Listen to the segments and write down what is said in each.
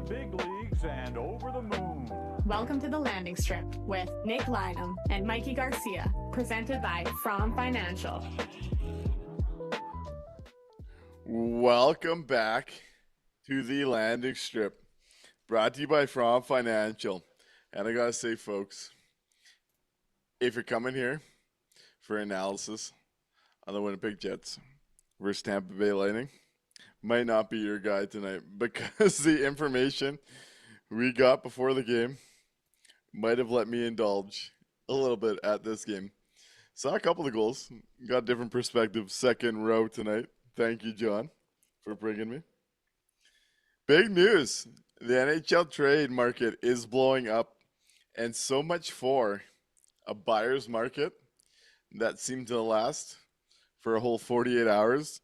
big leagues and over the moon. Welcome to the Landing Strip with Nick Lynham and Mikey Garcia, presented by From Financial. Welcome back to the Landing Strip, brought to you by From Financial. And I gotta say, folks, if you're coming here for analysis on the Winnipeg Jets versus Tampa Bay Lightning, might not be your guy tonight, because the information we got before the game might have let me indulge a little bit at this game. Saw a couple of goals, got a different perspective, second row tonight. Thank you, John, for bringing me. Big news. The NHL trade market is blowing up, and so much for a buyer's market that seemed to last for a whole 48 hours.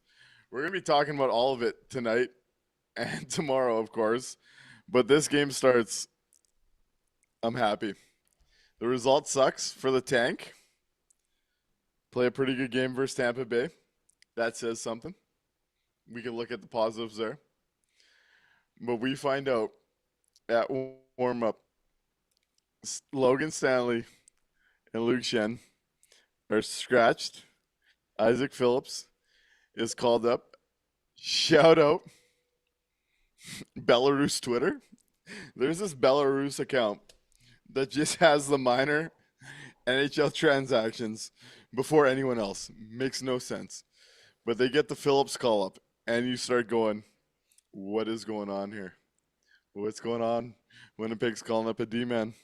We're going to be talking about all of it tonight and tomorrow, of course. But this game starts, I'm happy. The result sucks for the tank. Play a pretty good game versus Tampa Bay. That says something. We can look at the positives there. But we find out at warm-up, Logan Stanley and Luke Schenn are scratched. Isaac Phillips is called up. Shout out Belarus Twitter. There's this Belarus account that just has the minor NHL transactions before anyone else. Makes no sense. But they get the Phillips call up, and you start going, what is going on here? What's going on? Winnipeg's calling up a D-man.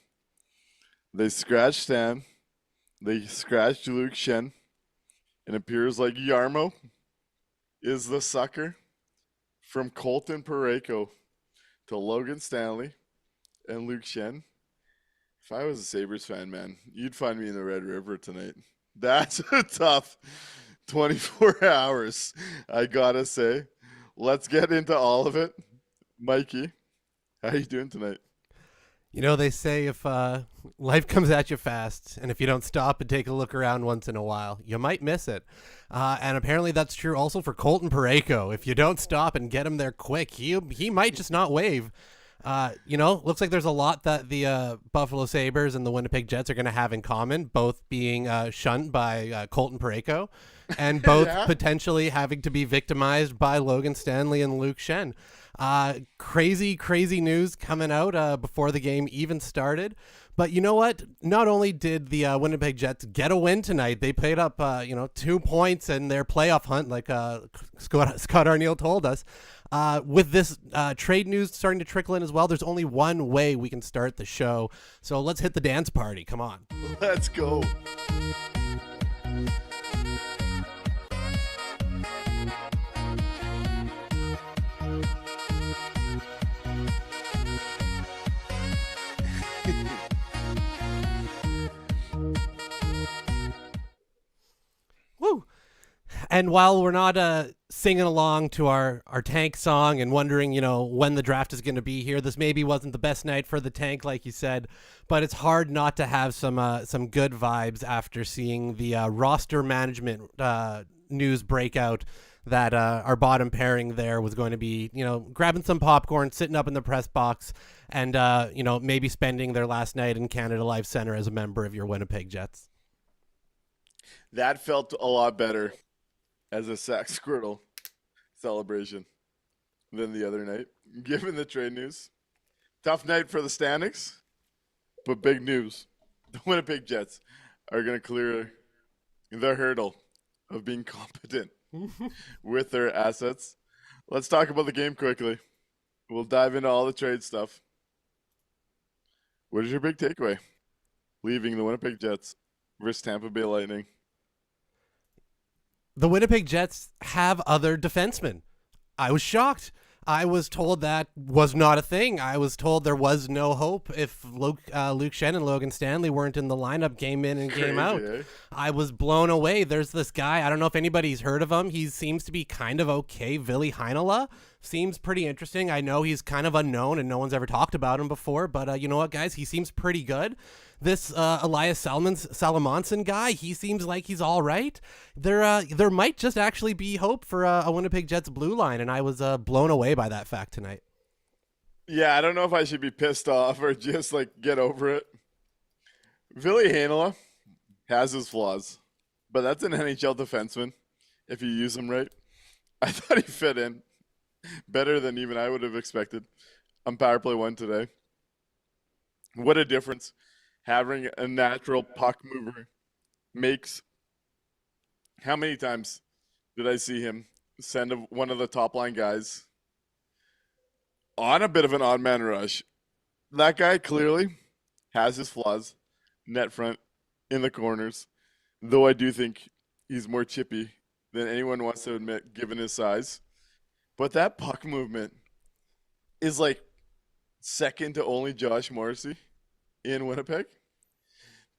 They scratched Stan. They scratched Luke Schenn. It appears like Yarmo is the sucker. From Colton Parayko to Logan Stanley and Luke Schenn. If I was a Sabres fan, man, you'd find me in the Red River tonight. That's a tough 24 hours, I gotta say. Let's get into all of it. Mikey, how you doing tonight? You know, they say if life comes at you fast, and if you don't stop and take a look around once in a while, you might miss it. And apparently that's true also for Colton Parayko. If you don't stop and get him there quick, he might just not wave. Looks like there's a lot that the Buffalo Sabres and the Winnipeg Jets are going to have in common, both being shunned by Colton Parayko and both potentially having to be victimized by Logan Stanley and Luke Schenn. Crazy news coming out before the game even started. But you know what? Not only did the Winnipeg Jets get a win tonight, they played up 2 points in their playoff hunt, like Scott Arniel told us. With this trade news starting to trickle in as well, there's only one way we can start the show. So let's hit the dance party. Come on. Let's go. Woo! And while we're not singing along to our tank song and wondering, when the draft is going to be here, this maybe wasn't the best night for the tank, like you said, but it's hard not to have some good vibes after seeing the roster management news breakout that our bottom pairing there was going to be, grabbing some popcorn, sitting up in the press box, and maybe spending their last night in Canada Life Center as a member of your Winnipeg Jets. That felt a lot better as a sack squirtle celebration than the other night, given the trade news. Tough night for the standings, but big news. The Winnipeg Jets are going to clear the hurdle of being competent with their assets. Let's talk about the game quickly. We'll dive into all the trade stuff. What is your big takeaway leaving the Winnipeg Jets versus Tampa Bay Lightning? The Winnipeg Jets have other defensemen. I was shocked. I was told that was not a thing. I was told there was no hope if Luke Schenn and Logan Stanley weren't in the lineup game in and game out. I was blown away. There's this guy. I don't know if anybody's heard of him. He seems to be kind of okay. Ville Heinola seems pretty interesting. I know he's kind of unknown and no one's ever talked about him before, but you know what, guys? He seems pretty good. This Elias Salamonson guy, he seems like he's all right. There might just actually be hope for a Winnipeg Jets blue line, and I was blown away by that fact tonight. Yeah, I don't know if I should be pissed off or just like get over it. Ville Heinola has his flaws, but that's an NHL defenseman if you use him right. I thought he fit in better than even I would have expected on power play one today. What a difference having a natural puck mover makes. How many times did I see him send one of the top line guys on a bit of an odd man rush? That guy clearly has his flaws, net front, in the corners, though I do think he's more chippy than anyone wants to admit given his size. But that puck movement is like second to only Josh Morrissey in Winnipeg.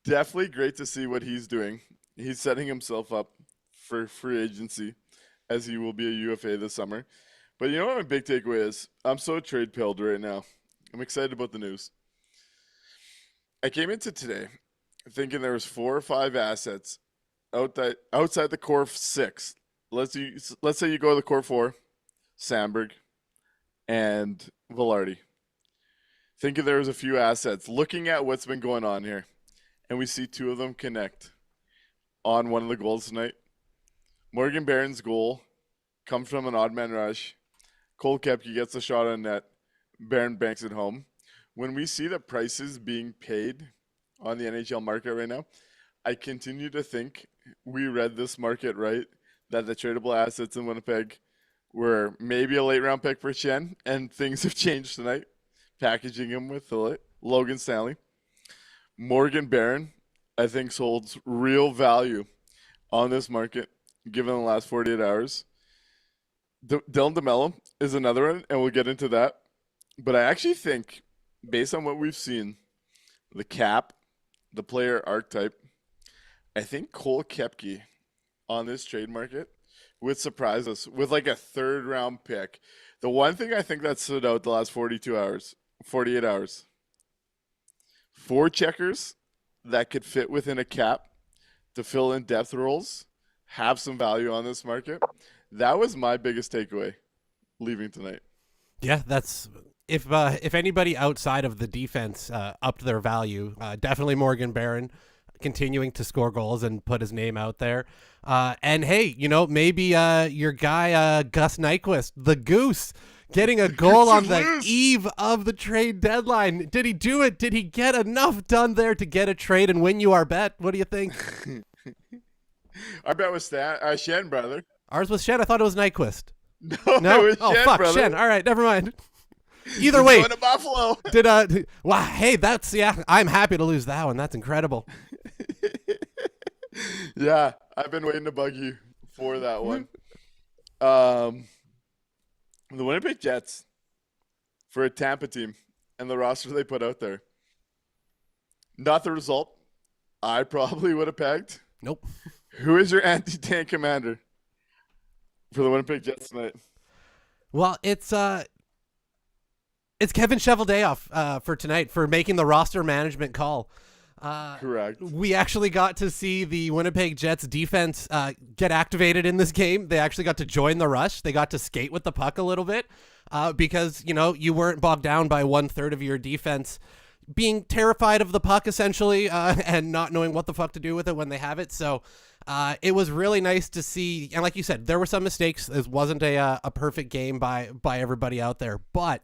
Definitely great to see what he's doing. He's setting himself up for free agency as he will be a UFA this summer. But you know what my big takeaway is? I'm so trade pilled right now. I'm excited about the news. I came into today thinking there was 4 or 5 assets outside the core 6. Let's say you go to the core 4, Sandberg and Velarde. Thinking there was a few assets. Looking at what's been going on here, and we see 2 of them connect on one of the goals tonight. Morgan Barron's goal comes from an odd man rush. Cole Koepke gets a shot on net. Barron banks it home. When we see the prices being paid on the NHL market right now, I continue to think we read this market right, that the tradable assets in Winnipeg were maybe a late round pick for Shen, and things have changed tonight, packaging him with Logan Stanley. Morgan Barron, I think, holds real value on this market given the last 48 hours. Dylan DeMello is another one, and we'll get into that. But I actually think, based on what we've seen, the cap, the player archetype, I think Cole Koepke on this trade market would surprise us with like a 3rd round pick. The one thing I think that stood out the last 48 hours, 4 checkers that could fit within a cap to fill in depth roles, have some value on this market. That was my biggest takeaway leaving tonight. Yeah, that's if anybody outside of the defense upped their value, definitely Morgan Barron continuing to score goals and put his name out there. And hey, maybe your guy Gus Nyquist, the Goose, getting a goal on the eve of the trade deadline. Did he do it? Did he get enough done there to get a trade and win you our bet? What do you think? Our bet was Shen, brother. Ours was Shen. I thought it was Nyquist. No? It was Shen, fuck, brother. Shen. All right, never mind. Either He's way, going to Buffalo. Wow, hey, I'm happy to lose that one. That's incredible. Yeah, I've been waiting to bug you for that one. The Winnipeg Jets, for a Tampa team and the roster they put out there, not the result I probably would have pegged. Nope. Who is your anti-tank commander for the Winnipeg Jets tonight? Well, it's Kevin Cheveldayoff for tonight for making the roster management call. Correct. We actually got to see the Winnipeg Jets defense get activated in this game. They actually got to join the rush. They got to skate with the puck a little bit because, you weren't bogged down by 1/3 of your defense being terrified of the puck, essentially, and not knowing what the fuck to do with it when they have it. So it was really nice to see. And like you said, there were some mistakes. This wasn't a perfect game by everybody out there. But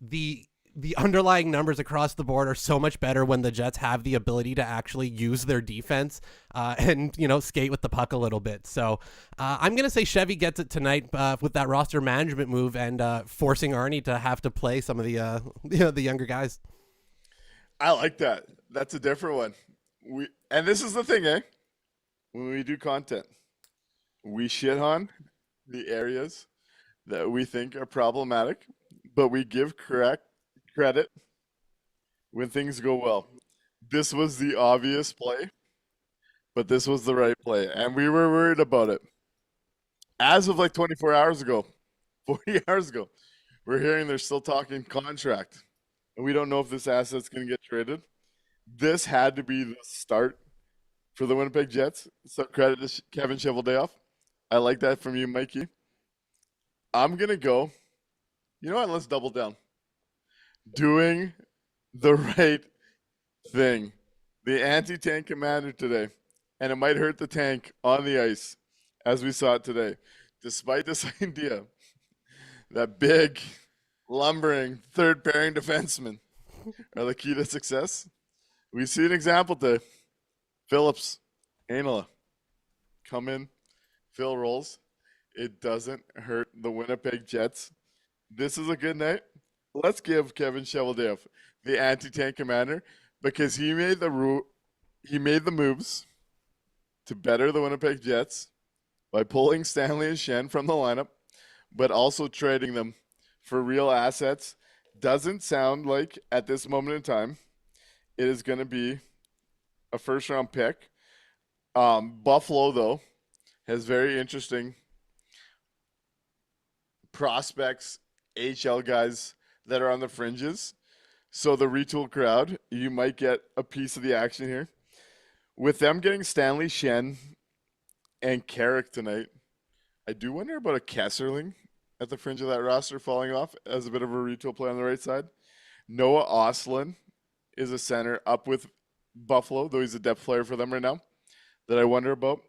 the underlying numbers across the board are so much better when the Jets have the ability to actually use their defense and, skate with the puck a little bit. So I'm going to say Chevy gets it tonight with that roster management move and forcing Arnie to have to play some of the younger guys. I like that. That's a different one. And this is the thing, when we do content, we shit on the areas that we think are problematic, but we give credit when things go well. This was the obvious play, but this was the right play, and we were worried about it. As of like 24 hours ago, 40 hours ago, we're hearing they're still talking contract, and we don't know if this asset's going to get traded. This had to be the start for the Winnipeg Jets. So credit to Kevin Cheveldayoff. I like that from you, Mikey. I'm going to go. You know what? Let's double down. doing the right thing. The anti-tank commander today, and it might hurt the tank on the ice, as we saw it today. Despite this idea that big, lumbering, third-pairing defensemen are the key to success, we see an example today. Phillips, Ainala, come in, fill roles. It doesn't hurt the Winnipeg Jets. This is a good night. Let's give Kevin Cheveldayoff the anti-tank commander because he made the moves to better the Winnipeg Jets by pulling Stanley and Schenn from the lineup, but also trading them for real assets. Doesn't sound like at this moment in time it is going to be a first-round pick. Buffalo, though, has very interesting prospects, HL guys that are on the fringes. So the retool crowd, you might get a piece of the action here. With them getting Stanley, Schenn, and Carrick tonight, I do wonder about a Kesserling at the fringe of that roster falling off as a bit of a retool play on the right side. Noah Ostlund is a center up with Buffalo, though he's a depth player for them right now, that I wonder about.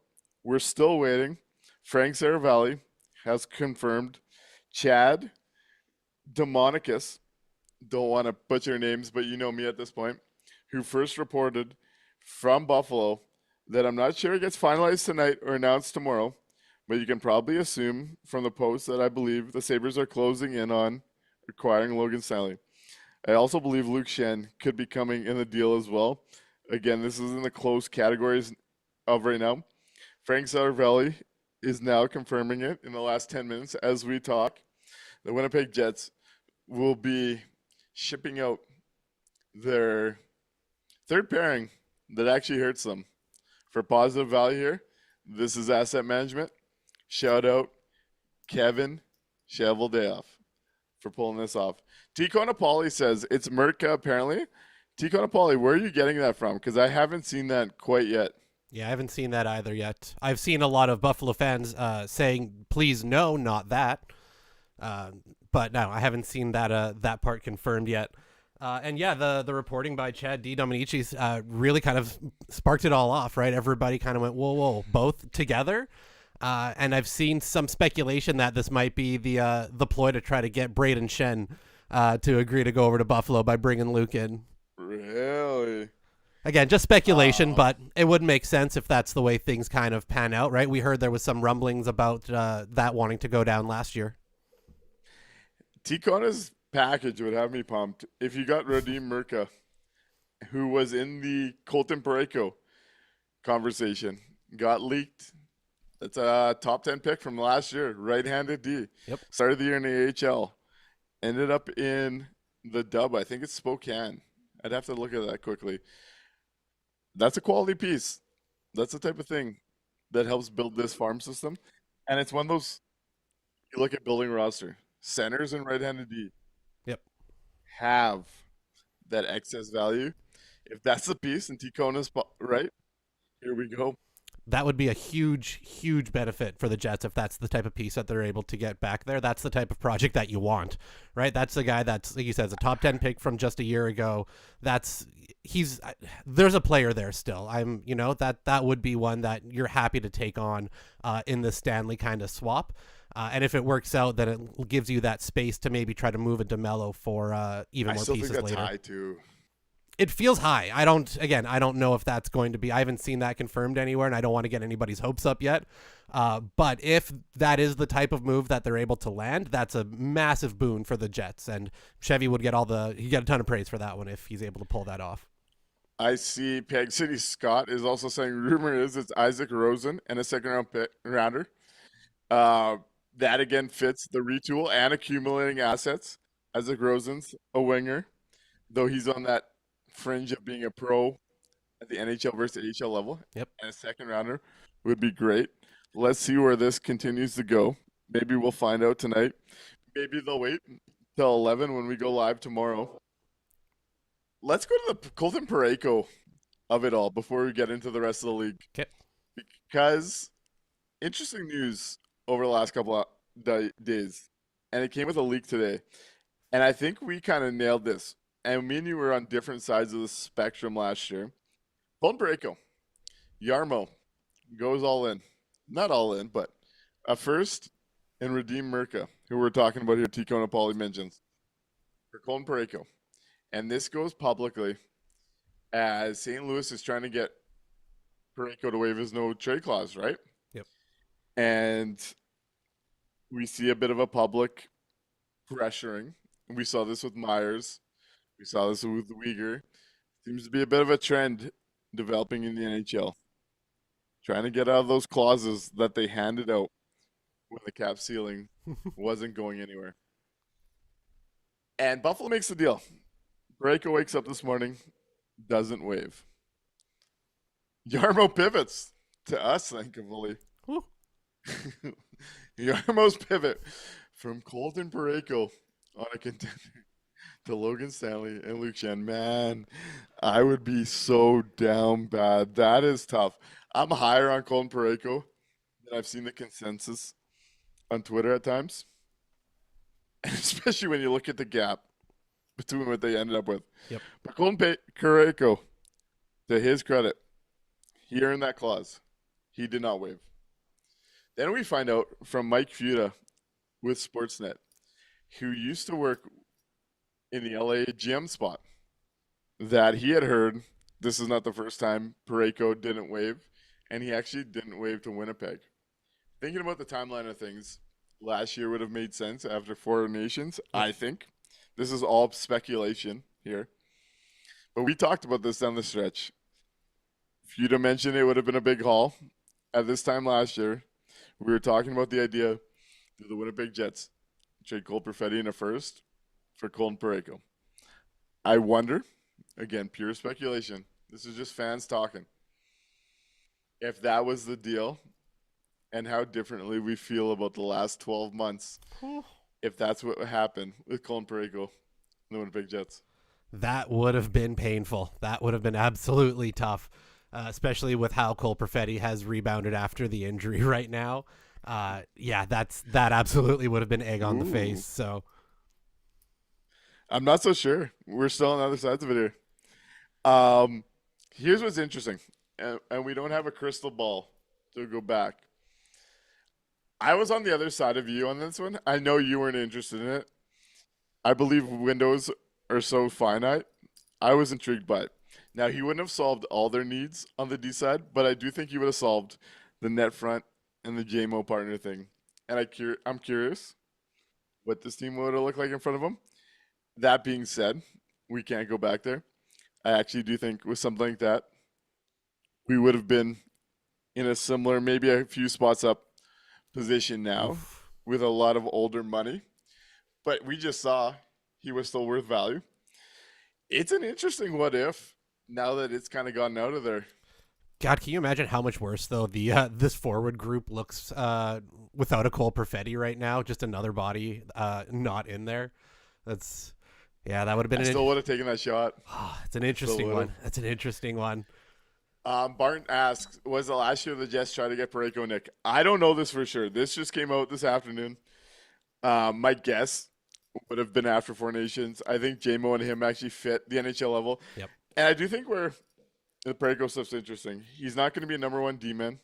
We're still waiting. Frank Saravalli has confirmed Chad Demonicus, don't want to butcher names, but you know me at this point, who first reported from Buffalo that I'm not sure it gets finalized tonight or announced tomorrow, but you can probably assume from the post that I believe the Sabres are closing in on acquiring Logan Stanley. I also believe Luke Schenn could be coming in the deal as well. Again, this is in the close categories of right now. Frank Saravalli is now confirming it in the last 10 minutes as we talk. The Winnipeg Jets will be shipping out their third pairing that actually hurts them. For positive value here, this is asset management. Shout out Kevin Cheveldayoff for pulling this off. Tico Napoli says it's Merca apparently. Tico Napoli, where are you getting that from? Because I haven't seen that quite yet. Yeah, I haven't seen that either yet. I've seen a lot of Buffalo fans saying, please no, not that. But no, I haven't seen that part confirmed yet. And yeah, the reporting by Chad D. Dominicis really kind of sparked it all off, right? Everybody kind of went, whoa, both together. And I've seen some speculation that this might be the ploy to try to get Braden Schenn to agree to go over to Buffalo by bringing Luke in. Really? Again, just speculation, but it would make sense if that's the way things kind of pan out, right? We heard there was some rumblings about that wanting to go down last year. Ticona's package would have me pumped. If you got Radim Merca, who was in the Colton Parayko conversation, got leaked. That's a top 10 pick from last year, right-handed D. Yep. Started the year in the AHL. Ended up in the dub. I think it's Spokane. I'd have to look at that quickly. That's a quality piece. That's the type of thing that helps build this farm system. And it's one of those, you look at building roster, centers and right-handed D. Yep. Have that excess value. If that's the piece and Ticona's right, here we go. That would be a huge, huge benefit for the Jets if that's the type of piece that they're able to get back there. That's the type of project that you want, right? That's the guy that's, like you said, a top 10 pick from just a year ago. There's a player there still. That would be one that you're happy to take on in the Stanley kind of swap. And if it works out, then it gives you that space to maybe try to move into Mello for even more pieces later. I still think that's high too. It feels high. I don't know if that's going to be. I haven't seen that confirmed anywhere, and I don't want to get anybody's hopes up yet. But if that is the type of move that they're able to land, that's a massive boon for the Jets. And Chevy would get a ton of praise for that one if he's able to pull that off. I see Peg City Scott is also saying rumor is it's Isaac Rosen and a second rounder. That again fits the retool and accumulating assets. Isaac Rosen's a winger, though he's on that fringe of being a pro at the NHL versus AHL level. Yep. And a second rounder would be great. Let's see where this continues to go. Maybe we'll find out tonight. Maybe they'll wait till 11 when we go live tomorrow. Let's go to the Colton Parayko of it all before we get into the rest of the league. Okay. Because interesting news over the last couple of days, and it came with a leak today. And I think we kind of nailed this. And me and you were on different sides of the spectrum last year. Colton Parayko, Yarmo goes all in. Not all in, but a first and redeem Mirka, who we're talking about here, Tico Napoli mentions, for Colton Parayko. And this goes publicly as St. Louis is trying to get Parayko to waive his no trade clause, right? Yep. And we see a bit of a public pressuring. We saw this with Myers. We saw this with Uyghur. Seems to be a bit of a trend developing in the NHL. Trying to get out of those clauses that they handed out when the cap ceiling wasn't going anywhere. And Buffalo makes the deal. Parayko wakes up this morning, doesn't waive. Yarmo pivots to us, thankfully. Yarmo's pivot from Colton Parayko on a contender to Logan Stanley and Luke Schenn. Man, I would be so down bad. That is tough. I'm higher on Colton Parayko than I've seen the consensus on Twitter at times. Especially when you look at the gap between what they ended up with. Yep. But Colton Parayko, to his credit, he earned that clause. He did not waive. Then we find out from Mike Futa with Sportsnet, who used to work in the LA GM spot, that he had heard this is not the first time Parayko didn't waive, and he actually didn't waive to Winnipeg. Thinking about the timeline of things, last year would have made sense after 4 nations, I think. This is all speculation here. But we talked about this down the stretch. Futa mentioned it would have been a big haul. At this time last year, we were talking about the idea of the Winnipeg Jets trade Cole Perfetti in a first for Colton Parayko. I wonder, again, pure speculation, this is just fans talking, if that was the deal and how differently we feel about the last 12 months, if that's what happened with Colton Parayko and the Winnipeg Jets. That would have been painful. That would have been absolutely tough, especially with how Cole Perfetti has rebounded after the injury right now. Yeah, that absolutely would have been egg on the face. So I'm not so sure. We're still on the other sides of it here. Here's what's interesting, and we don't have a crystal ball to go back. I was on the other side of you on this one. I know you weren't interested in it. I believe windows are so finite. I was intrigued by it. Now, he wouldn't have solved all their needs on the D side, but I do think he would have solved the net front and the JMO partner thing. And I'm curious what this team would have looked like in front of him. That being said, we can't go back there. I actually do think with something like that, we would have been in a similar, maybe a few spots up position now with a lot of older money. But we just saw he was still worth value. It's an interesting what if now that it's kind of gotten out of there. God, can you imagine how much worse though the this forward group looks without a Cole Perfetti right now? Just another body not in there. That would have been. I still would have taken that shot. It's an interesting one. That's an interesting one. Barton asks, was the last year the Jets tried to get Parayko, Nik? I don't know this for sure. This just came out this afternoon. My guess would have been after 4 Nations. I think JMO and him actually fit the NHL level. Yep. And I do think where the Parayko stuff's interesting. He's not going to be a number 1 D-man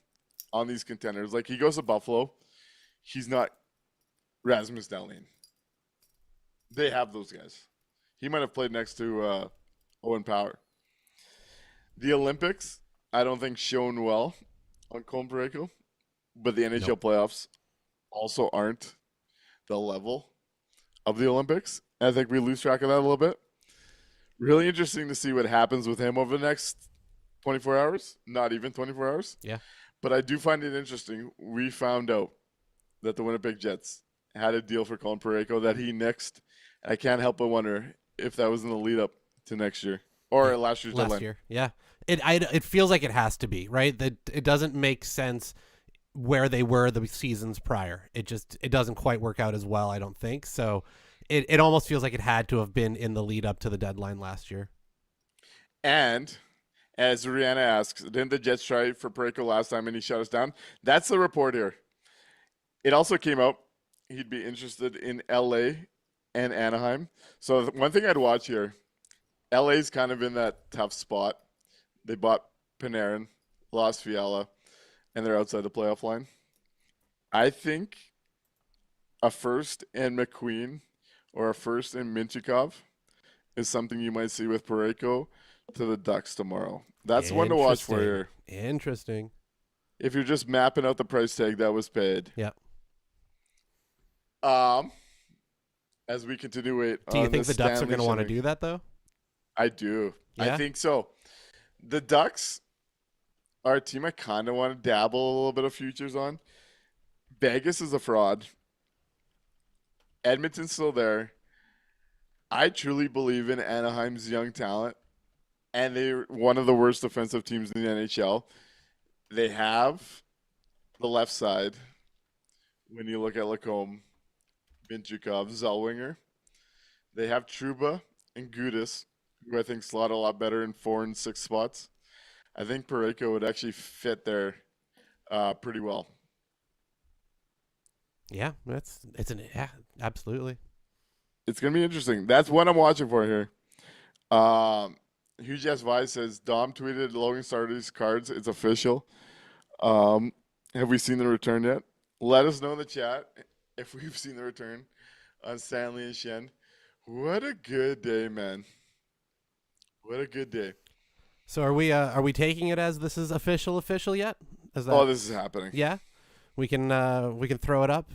on these contenders. Like, he goes to Buffalo. He's not Rasmus Dahlin. They have those guys. He might have played next to Owen Power. The Olympics, I don't think shown well on Colton Parayko, but the NHL playoffs also aren't the level of the Olympics. I think we lose track of that a little bit. Really interesting to see what happens with him over the next 24 hours, not even 24 hours. Yeah. But I do find it interesting. We found out that the Winnipeg Jets had a deal for Colton Parayko that he nixed. I can't help but wonder if that was in the lead up to next year or last year's deadline. Last year, yeah. It feels like it has to be, right? That it doesn't make sense where they were the seasons prior. It doesn't quite work out as well, I don't think. So it almost feels like it had to have been in the lead up to the deadline last year. And as Rihanna asks, didn't the Jets try for Parayko last time and he shut us down? That's the report here. It also came out he'd be interested in LA and Anaheim. So one thing I'd watch here, LA's kind of in that tough spot. They bought Panarin, lost Fiala, and they're outside the playoff line. I think a first in McQueen or a first in Minchikov is something you might see with Parayko to the Ducks tomorrow. That's one to watch for here. Interesting. If you're just mapping out the price tag that was paid. Yep. As we continue wait. Do you think the Ducks are going to want to do that though? I do. Yeah? I think so. The Ducks are a team I kind of want to dabble a little bit of futures on. Vegas is a fraud. Edmonton's still there. I truly believe in Anaheim's young talent, and they're one of the worst defensive teams in the NHL. They have the left side when you look at Lacombe, Minchikov, Zellweger. They have Trouba and Gudis, who I think slot a lot better in 4 and 6 spots. I think Parayko would actually fit there pretty well. Yeah, absolutely. It's going to be interesting. That's what I'm watching for here. Huge S. Vice says, Dom tweeted Logan Sardi's cards. It's official. Have we seen the return yet? Let us know in the chat if we've seen the return on Stanley and Shen. What a good day, man. What a good day. So are we taking it as this is official yet? This is happening. Yeah? We can throw it up.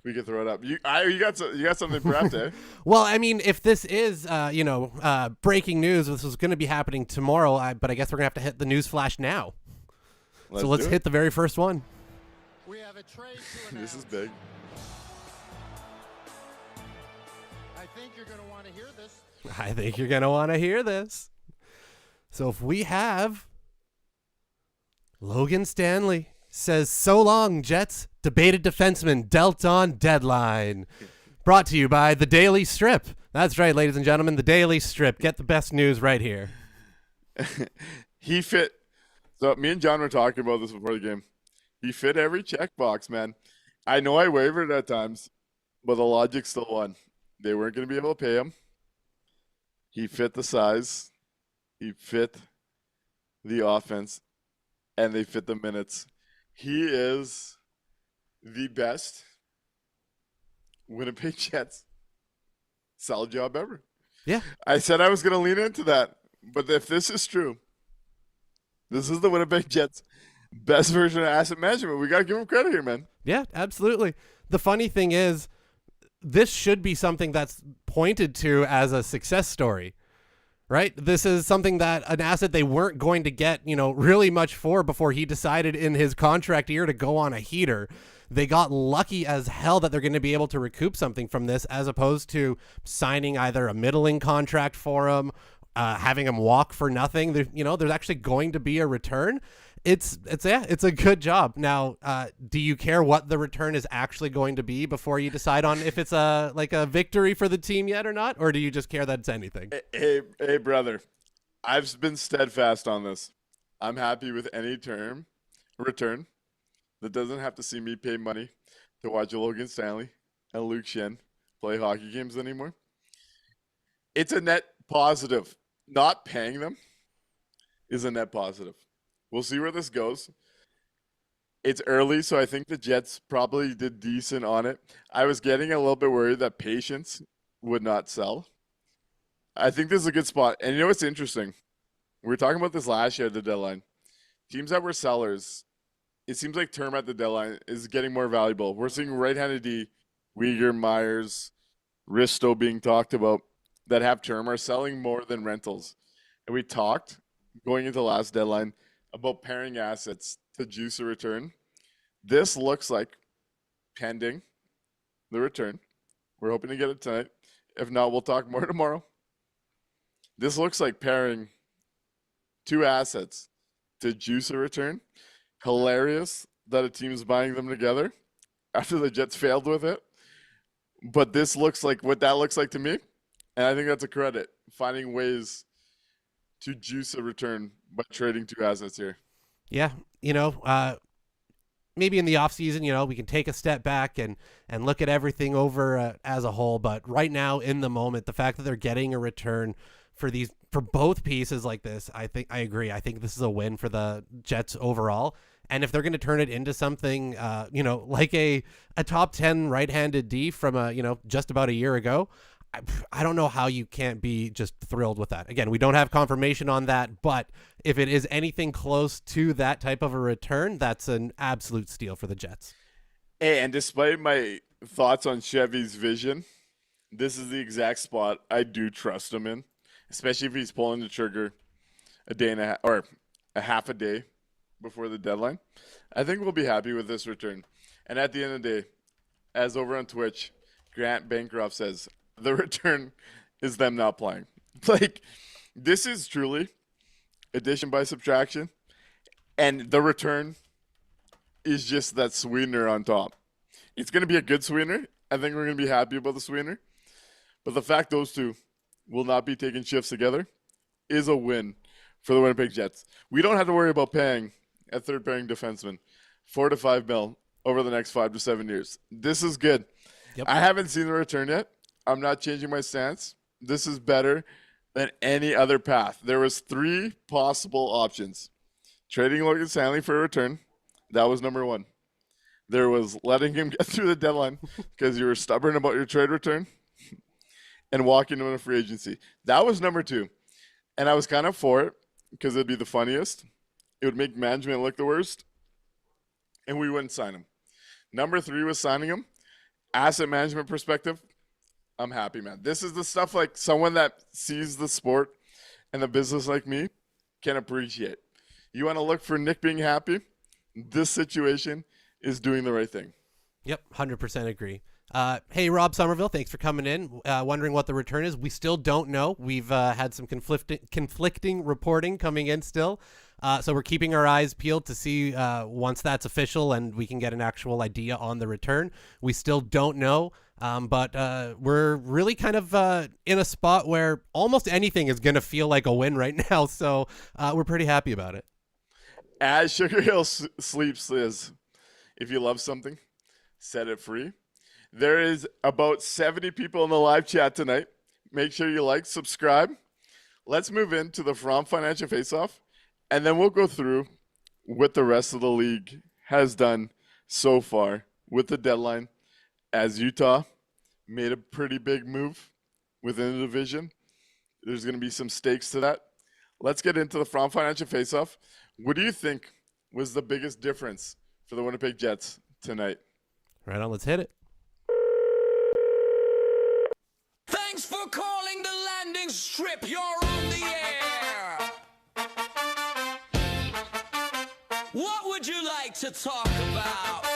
We can throw it up. You got something prepped, eh? Well, I mean, if this is breaking news, this is going to be happening tomorrow. But I guess we're gonna have to hit the news flash now. Let's hit the very first one. We have a trade to This is big. I think you're going to want to hear this. I think you're going to want to hear this. So if we have Logan Stanley says, so long, Jets, debated defenseman dealt on deadline. Brought to you by The Daily Strip. That's right, ladies and gentlemen, The Daily Strip. Get the best news right here. He fit. So me and John were talking about this before the game. He fit every checkbox, man. I know I wavered at times, but the logic still won. They weren't going to be able to pay him. He fit the size. He fit the offense. And they fit the minutes. He is the best Winnipeg Jets sell job ever. Yeah. I said I was going to lean into that. But if this is true, this is the Winnipeg Jets' best version of asset management. We got to give him credit here, man. Yeah, absolutely. The funny thing is, this should be something that's pointed to as a success story, right? This is something that an asset they weren't going to get, really much for before he decided in his contract year to go on a heater. They got lucky as hell that they're going to be able to recoup something from this, as opposed to signing either a middling contract for him, having him walk for nothing. There's actually going to be a return. It's a good job. Now, do you care what the return is actually going to be before you decide on if it's a victory for the team yet or not, or do you just care that it's anything? Hey, brother, I've been steadfast on this. I'm happy with any return that doesn't have to see me pay money to watch Logan Stanley and Luke Shen play hockey games anymore. It's a net positive. Not paying them is a net positive. We'll see where this goes. It's early, so I think the Jets probably did decent on it. I was getting a little bit worried that patience would not sell. I think this is a good spot. And you know what's interesting? We were talking about this last year at the deadline. Teams that were sellers, it seems like term at the deadline is getting more valuable. We're seeing right-handed D, Uyghur, Myers, Risto being talked about that have term are selling more than rentals. And we talked going into last deadline about pairing assets to juice a return. This looks like pending the return. We're hoping to get it tonight. If not, we'll talk more tomorrow. This looks like pairing two assets to juice a return. Hilarious that a team is buying them together after the Jets failed with it. But this looks like what that looks like to me. And I think that's a credit, finding ways to juice a return by trading two assets here. Yeah, maybe in the offseason, we can take a step back and look at everything over as a whole. But right now, in the moment, the fact that they're getting a return for both pieces like this, I agree. I think this is a win for the Jets overall. And if they're going to turn it into something, like a top 10 right-handed D from just about a year ago, I don't know how you can't be just thrilled with that. Again, we don't have confirmation on that, but if it is anything close to that type of a return, that's an absolute steal for the Jets. Hey, and despite my thoughts on Chevy's vision, this is the exact spot I do trust him in, especially if he's pulling the trigger a day and a half or a half a day before the deadline. I think we'll be happy with this return. And at the end of the day, as over on Twitch, Grant Bancroft says, the return is them not playing. Like, this is truly addition by subtraction, and the return is just that sweetener on top. It's going to be a good sweetener. I think we're going to be happy about the sweetener. But the fact those two will not be taking shifts together is a win for the Winnipeg Jets. We don't have to worry about paying a third-pairing defenseman $4 to $5 million over the next 5 to 7 years. This is good. Yep. I haven't seen the return yet. I'm not changing my stance. This is better than any other path. There was 3 possible options. Trading Logan Stanley for a return. That was number 1. There was letting him get through the deadline because you were stubborn about your trade return and walking him in a free agency. That was number 2. And I was kind of for it because it'd be the funniest. It would make management look the worst. And we wouldn't sign him. Number 3 was signing him. Asset management perspective, I'm happy, man. This is the stuff like someone that sees the sport and the business like me can appreciate. You want to look for Nik being happy? This situation is doing the right thing. Yep, 100% agree. Hey, Rob Somerville, thanks for coming in. Wondering what the return is. We still don't know. We've had some conflicting reporting coming in still. So we're keeping our eyes peeled to see once that's official and we can get an actual idea on the return. We still don't know. But we're really kind of in a spot where almost anything is going to feel like a win right now. So we're pretty happy about it. As Sugar Hill Sleep says, if you love something, set it free. There is about 70 people in the live chat tonight. Make sure you like, subscribe. Let's move into the From Financial Faceoff, and then we'll go through what the rest of the league has done so far with the deadline, as Utah made a pretty big move within the division. There's going to be some stakes to that. Let's get into the From Financial Faceoff. What do you think was the biggest difference for the Winnipeg Jets tonight? Right on, let's hit it. Thanks for calling the landing strip. You're on the air. What would you like to talk about?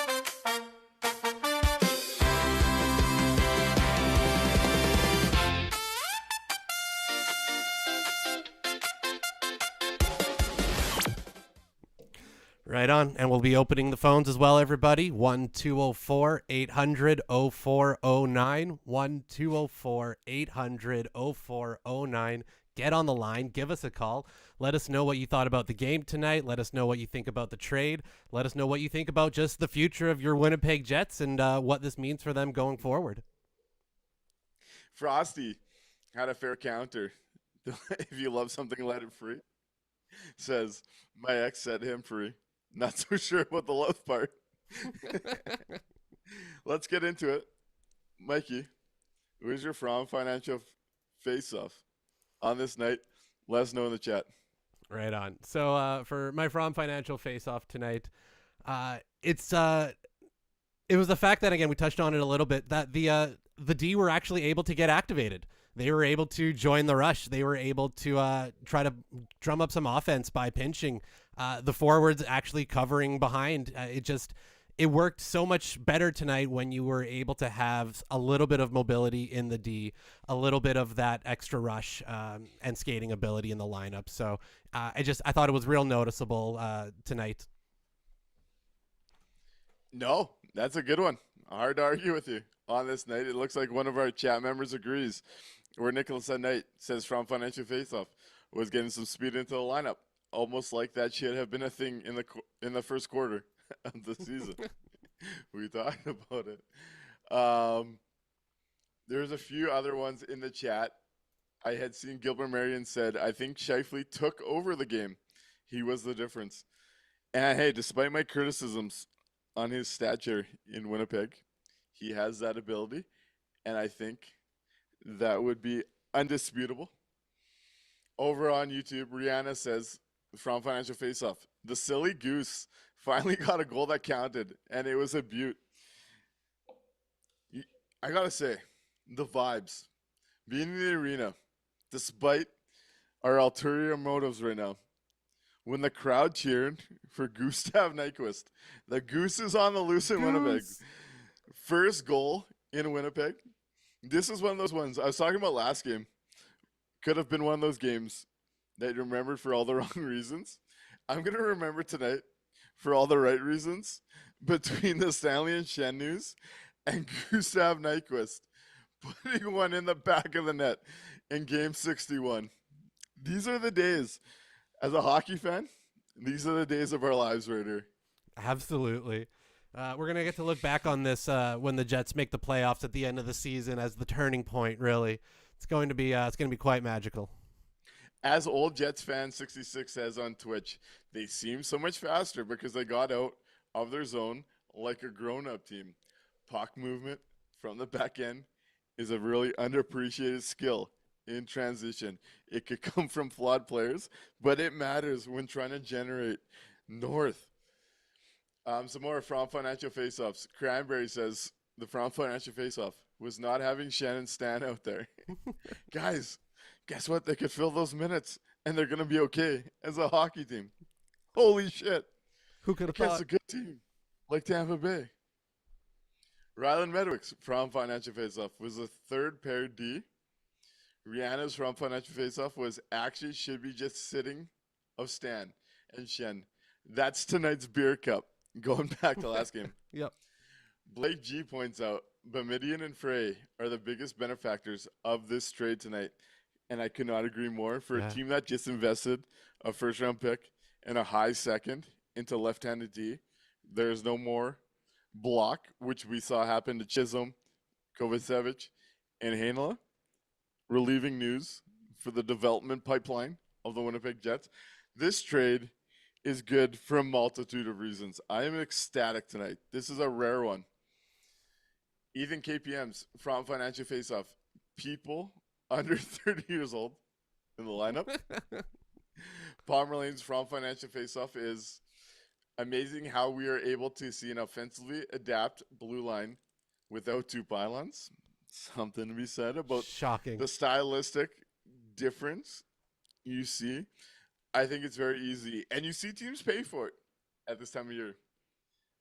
Right on, and we'll be opening the phones as well, everybody. 1-204-800-0409, 1-204-800-0409. Get on the line, give us a call. Let us know what you thought about the game tonight. Let us know what you think about the trade. Let us know what you think about just the future of your Winnipeg Jets and what this means for them going forward. Frosty had a fair counter. If you love something, let it free. Says, my ex set him free. Not so sure about the love part. Let's get into it. Mikey, where's your From Financial Face-Off on this night? Let us know in the chat. Right on. So for my From Financial Face-Off tonight, it was the fact that, again, we touched on it a little bit, that the D were actually able to get activated. They were able to join the rush. They were able to try to drum up some offense by pinching. The forwards actually covering behind. It worked so much better tonight when you were able to have a little bit of mobility in the D, a little bit of that extra rush and skating ability in the lineup. So I thought it was real noticeable tonight. No, that's a good one. Hard to argue with you on this night. It looks like one of our chat members agrees. Where Nicholas at night says From Financial Faceoff was getting some speed into the lineup, almost like that should have been a thing in the first quarter. of the season. We talked about it. There's a few other ones in the chat. I had seen Gilbert Marion said, I think Scheifele took over the game. He was the difference. And hey, despite my criticisms on his stature in Winnipeg, he has that ability. And I think that would be undisputable. Over on YouTube, Rihanna says, from Financial Faceoff, the silly goose finally got a goal that counted, and it was a beaut. I got to say, the vibes, being in the arena, despite our ulterior motives right now, when the crowd cheered for Gustav Nyquist, the goose is on the loose in Winnipeg. First goal in Winnipeg. This is one of those ones I was talking about last game. Could have been one of those games that you remembered for all the wrong reasons. I'm going to remember tonight for all the right reasons between the Stanley and Shen news and Gustav Nyquist putting one in the back of the net in game 61. These are the days. As a hockey fan, these are the days of our lives right here. Absolutely. We're going to get to look back on this when the Jets make the playoffs at the end of the season as the turning point, really. It's going to be quite magical. As old Jets fan 66 says on Twitch, they seem so much faster because they got out of their zone like a grown-up team. Puck movement from the back end is a really underappreciated skill in transition. It could come from flawed players, but it matters when trying to generate north. Some more from Financial Faceoffs. Cranberry says the From Financial Faceoff was not having Shannon Stan out there. Guys, guess what? They could fill those minutes, and they're going to be okay as a hockey team. Holy shit. Who could have Against thought? a good team like Tampa Bay. Rylan Medwicks from Financial Faceoff was the third pair D. Rihanna's from Financial Faceoff was actually should be just sitting of Stan and Shen. That's tonight's beer cup. Going back to last game. Yep. Blake G points out Bamidian and Frey are the biggest benefactors of this trade tonight. And I could not agree more. For a team that just invested a first-round pick and a high second into left-handed D, there's no more block, which we saw happen to Chisholm, Kovacevic, and Heinola. Relieving news for the development pipeline of the Winnipeg Jets. This trade is good for a multitude of reasons. I am ecstatic tonight. This is a rare one. Ethan KPMs from Financial Faceoff. People under 30 years old in the lineup. Palmer Lane's from Financial Faceoff is amazing how we are able to see an offensively adapt blue line without two pylons. Something to be said about Shocking. the stylistic difference you see. I think it's very easy. And you see teams pay for it at this time of year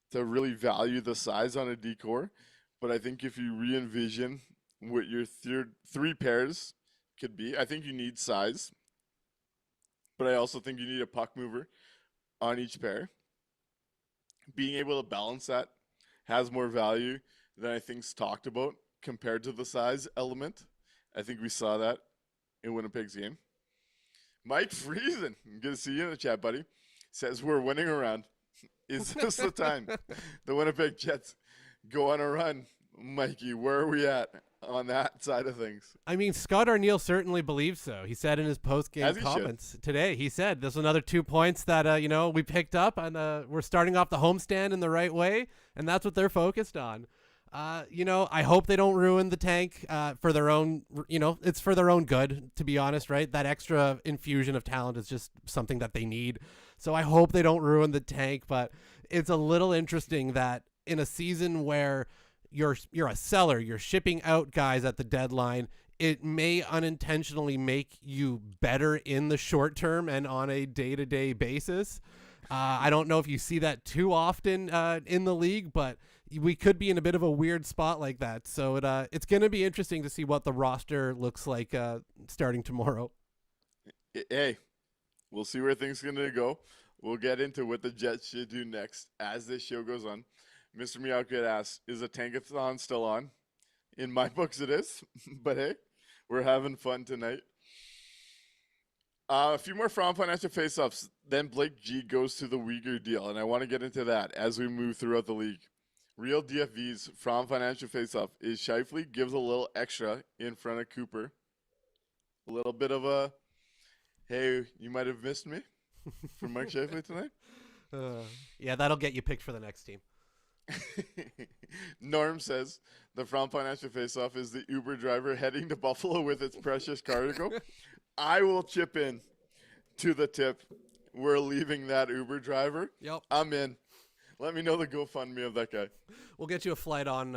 to really value the size on a decor. But I think if you re-envision what your three pairs could be, I think you need size. But I also think you need a puck mover on each pair. Being able to balance that has more value than I think's talked about compared to the size element. I think we saw that in Winnipeg's game. Mike Friesen, good to see you in the chat, buddy, says we're winning a round. Is this the time the Winnipeg Jets go on a run? Mikey, where are we at on that side of things? I mean, Scott Arniel certainly believes so. He said in his post-game should. comments today, he said, there's another 2 points that, we picked up, and we're starting off the homestand in the right way, and that's what they're focused on. I hope they don't ruin the tank for their own, it's for their own good, to be honest, right? That extra infusion of talent is just something that they need. So I hope they don't ruin the tank, but it's a little interesting that in a season where you're a seller, you're shipping out guys at the deadline, it may unintentionally make you better in the short term and on a day-to-day basis. I don't know if you see that too often in the league, but we could be in a bit of a weird spot like that. So it's going to be interesting to see what the roster looks like starting tomorrow. Hey, we'll see where things are going to go. We'll get into what the Jets should do next as this show goes on. Mr. Meowkid asks, is a tankathon still on? In my books it is, but hey, we're having fun tonight. A few more From Financial Faceoffs. Then Blake G goes to the Uyghur deal, and I want to get into that as we move throughout the league. Real DFV's From Financial Faceoff is Shifley gives a little extra in front of Cooper. A little bit of a, hey, you might have missed me from Mark Shifley tonight. Yeah, that'll get you picked for the next team. Norm says the From Financial Faceoff is the Uber driver heading to Buffalo with its precious cargo. I will chip in to the tip. We're leaving that Uber driver. Yep. I'm in. Let me know the GoFundMe of that guy. We'll get you a flight on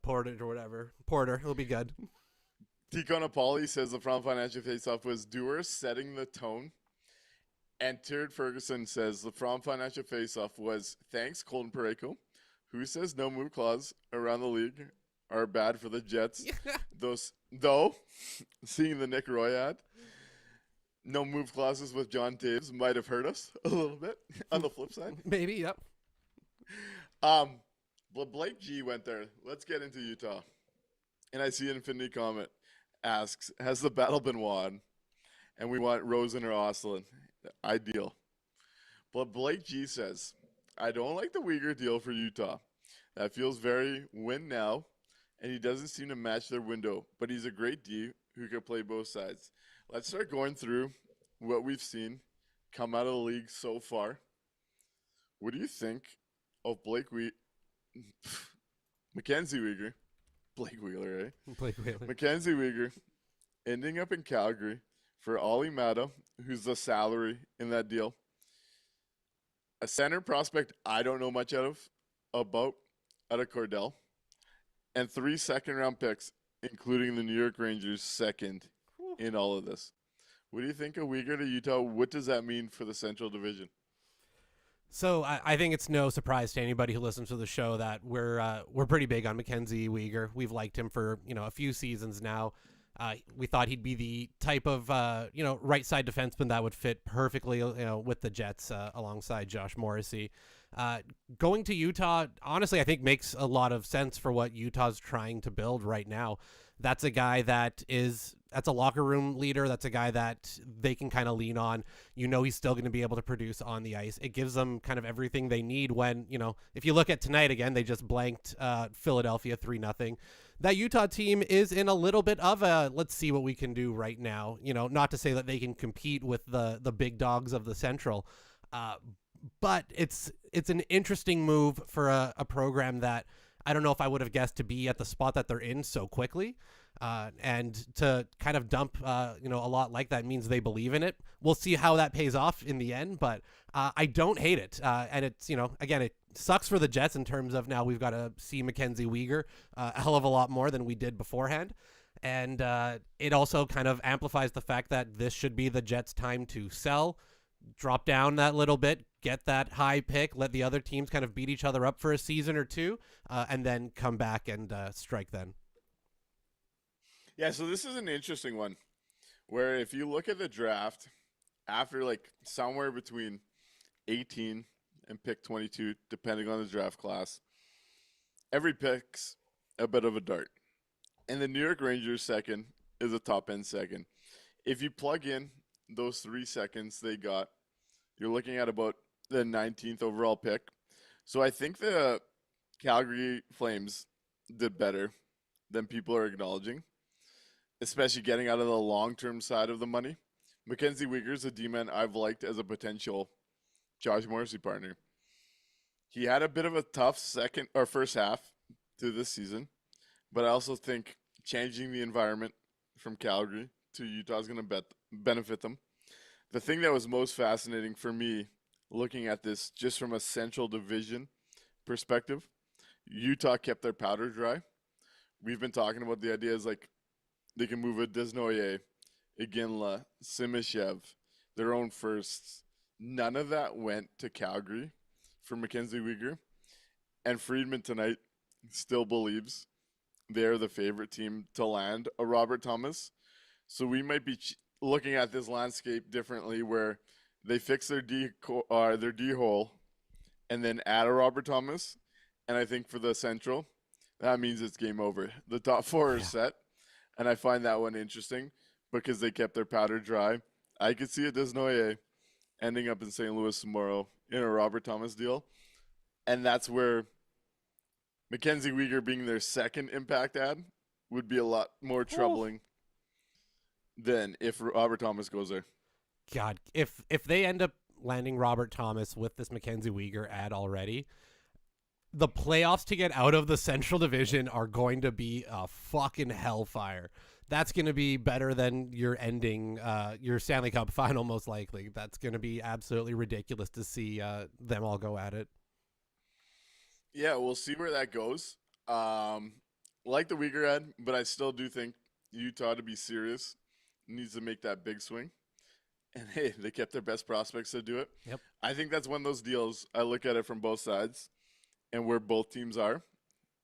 Porter or whatever. Porter, it'll be good. Ticona Pauly says the From Financial Faceoff was Dewar setting the tone. And Tyrd Ferguson says the From Financial Faceoff was thanks Colton Parayko, who says no move clause around the league are bad for the Jets. Though, seeing the Nick Roy ad, no move clauses with John Taves might have hurt us a little bit on the flip side. Maybe, yep. But Blake G went there. Let's get into Utah. And I see Infinity Comment asks, has the battle been won? And we want Rosen or Ostlin. Ideal. But Blake G says, I don't like the Uyghur deal for Utah. That feels very win now, and he doesn't seem to match their window. But he's a great D who can play both sides. Let's start going through what we've seen come out of the league so far. What do you think of Mackenzie Uyghur? Blake Wheeler, eh? Blake Wheeler. Mackenzie Uyghur ending up in Calgary for Ollie Mata, who's the salary in that deal. A center prospect I don't know much out of Cordell. And 3 second-round picks, including the New York Rangers' second in all of this. What do you think of Uyghur to Utah? What does that mean for the Central Division? So I think it's no surprise to anybody who listens to the show that we're pretty big on Mackenzie Weegar. We've liked him for a few seasons now. We thought he'd be the type of right side defenseman that would fit perfectly with the Jets alongside Josh Morrissey. Going to Utah, honestly, I think makes a lot of sense for what Utah's trying to build right now. That's a guy that's a locker room leader. That's a guy that they can kind of lean on. He's still going to be able to produce on the ice. It gives them kind of everything they need when, if you look at tonight again, they just blanked Philadelphia 3-0. That Utah team is in a little bit of a, let's see what we can do right now. Not to say that they can compete with the big dogs of the Central, but it's an interesting move for a program that I don't know if I would have guessed to be at the spot that they're in so quickly. And to kind of dump, a lot like that means they believe in it. We'll see how that pays off in the end, but I don't hate it. And it's, again, it sucks for the Jets in terms of now we've got to see Mackenzie Weegar a hell of a lot more than we did beforehand. And it also kind of amplifies the fact that this should be the Jets' time to sell, drop down that little bit, get that high pick, let the other teams kind of beat each other up for a season or two, and then come back and strike then. Yeah, so this is an interesting one where if you look at the draft after somewhere between 18 and pick 22, depending on the draft class, every pick's a bit of a dart. And the New York Rangers second is a top end second. If you plug in those 3 seconds they got, you're looking at about the 19th overall pick. So I think the Calgary Flames did better than people are acknowledging, especially getting out of the long-term side of the money. Mackenzie Weegar's a D-man I've liked as a potential Josh Morrissey partner. He had a bit of a tough first half to this season, but I also think changing the environment from Calgary to Utah is going to benefit them. The thing that was most fascinating for me looking at this just from a Central Division perspective, Utah kept their powder dry. We've been talking about the ideas they can move a Desnoyers, Iginla, Simishev, their own firsts. None of that went to Calgary for Mackenzie Weegar. And Friedman tonight still believes they're the favorite team to land a Robert Thomas. So we might be looking at this landscape differently where they fix their D hole and then add a Robert Thomas. And I think for the Central, that means it's game over. The top 4 are set. And I find that one interesting because they kept their powder dry. I could see a Desnoyers ending up in St. Louis tomorrow in a Robert Thomas deal. And that's where Mackenzie Weegar being their second impact ad would be a lot more troubling than if Robert Thomas goes there. God, if they end up landing Robert Thomas with this Mackenzie Weegar ad already, the playoffs to get out of the Central Division are going to be a fucking hellfire. That's going to be better than your ending your Stanley Cup final, most likely. That's going to be absolutely ridiculous to see them all go at it. Yeah, we'll see where that goes. Like the Uyghur ad, but I still do think Utah, to be serious, needs to make that big swing. And hey, they kept their best prospects to do it. Yep. I think that's one of those deals. I look at it from both sides, and where both teams are,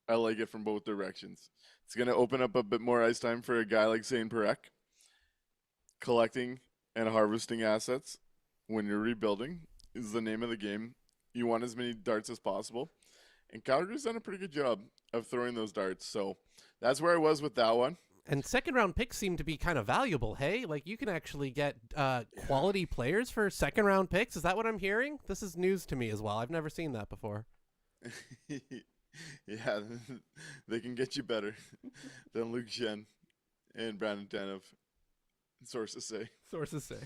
I like it from both directions. It's going to open up a bit more ice time for a guy like Zane Parekh. Collecting and harvesting assets when you're rebuilding is the name of the game. You want as many darts as possible. And Calgary's done a pretty good job of throwing those darts. So that's where I was with that one. And second-round picks seem to be kind of valuable, hey? Like, you can actually get quality players for second-round picks. Is that what I'm hearing? This is news to me as well. I've never seen that before. Yeah, they can get you better than Luke Shen and Brandon Tanev, sources say. Sources say.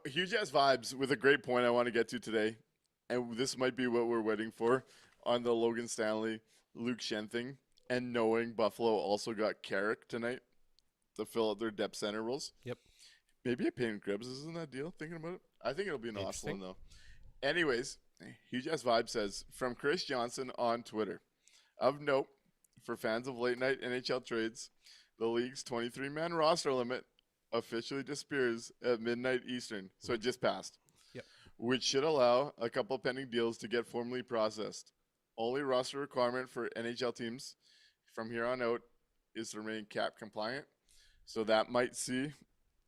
Huge-ass vibes with a great point I want to get to today. And this might be what we're waiting for on the Logan Stanley, Luke Shen thing. And knowing Buffalo also got Carrick tonight to fill out their depth center roles. Yep. Maybe a Payne Krebs is in that deal, thinking about it. I think it'll be an awesome one, though. Anyways, Huge-ass Vibe says, from Chris Johnson on Twitter, of note, for fans of late-night NHL trades, the league's 23-man roster limit officially disappears at midnight Eastern. So it just passed. Yep. Which should allow a couple pending deals to get formally processed. Only roster requirement for NHL teams from here on out is to remain cap compliant. So that might see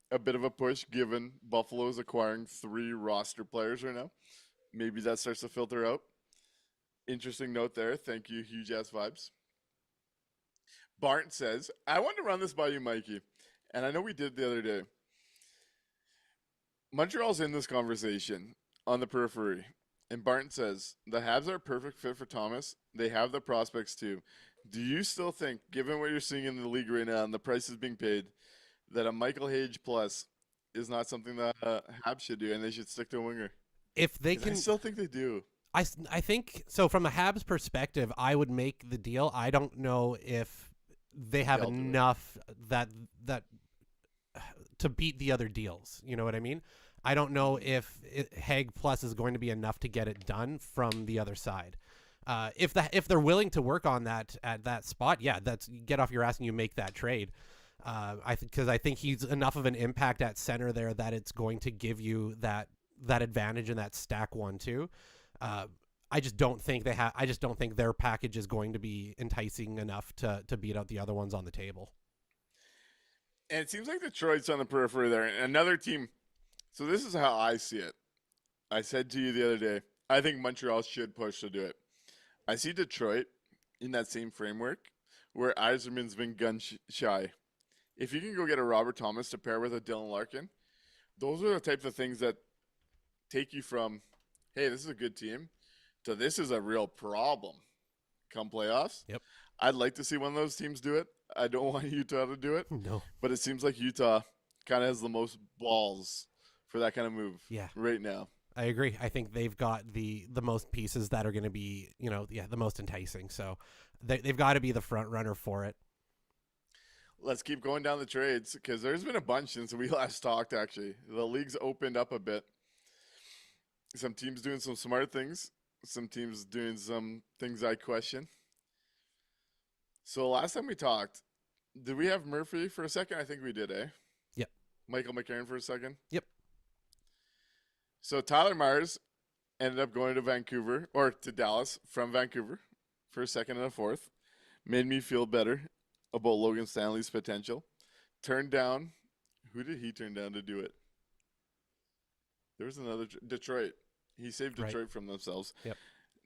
a bit of a push given Buffalo is acquiring 3 roster players right now. Maybe that starts to filter out. Interesting note there. Thank you, Huge Ass Vibes. Bart says, I want to run this by you, Mikey. And I know we did the other day. Montreal's in this conversation on the periphery. And Barton says, the Habs are a perfect fit for Thomas. They have the prospects too. Do you still think, given what you're seeing in the league right now and the prices being paid, that a Michael Hage plus is not something that Habs should do and they should stick to a winger? If they can, I still think they do. I think so. From a Habs perspective, I would make the deal. I don't know if they have enough that to beat the other deals. You know what I mean? I don't know if Hag plus is going to be enough to get it done from the other side. If they're willing to work on that at that spot, yeah, that's get off your ass and you make that trade. Because I think he's enough of an impact at center there that it's going to give you that advantage in that stack 1-2. I just don't think they have. I just don't think their package is going to be enticing enough to beat out the other ones on the table. And it seems like Detroit's on the periphery there. And another team. So this is how I see it. I said to you the other day, I think Montreal should push to do it. I see Detroit in that same framework where Yzerman's been gun shy. If you can go get a Robert Thomas to pair with a Dylan Larkin, those are the types of things that take you from, hey, this is a good team, to this is a real problem come playoffs. Yep. I'd like to see one of those teams do it. I don't want Utah to do it. No. But it seems like Utah kind of has the most balls for that kind of move right now. I agree. I think they've got the most pieces that are going to be, the most enticing. So they've got to be the front runner for it. Let's keep going down the trades because there's been a bunch since we last talked, actually. The league's opened up a bit. Some teams doing some smart things. Some teams doing some things I question. So last time we talked, did we have Murphy for a second? I think we did, eh? Yep. Michael McCarron for a second? Yep. So Tyler Myers ended up going to Vancouver, or to Dallas from Vancouver for a second and a fourth. Made me feel better about Logan Stanley's potential. Turned down. Who did he turn down to do it? There was another Detroit. He saved Detroit from themselves. Yep.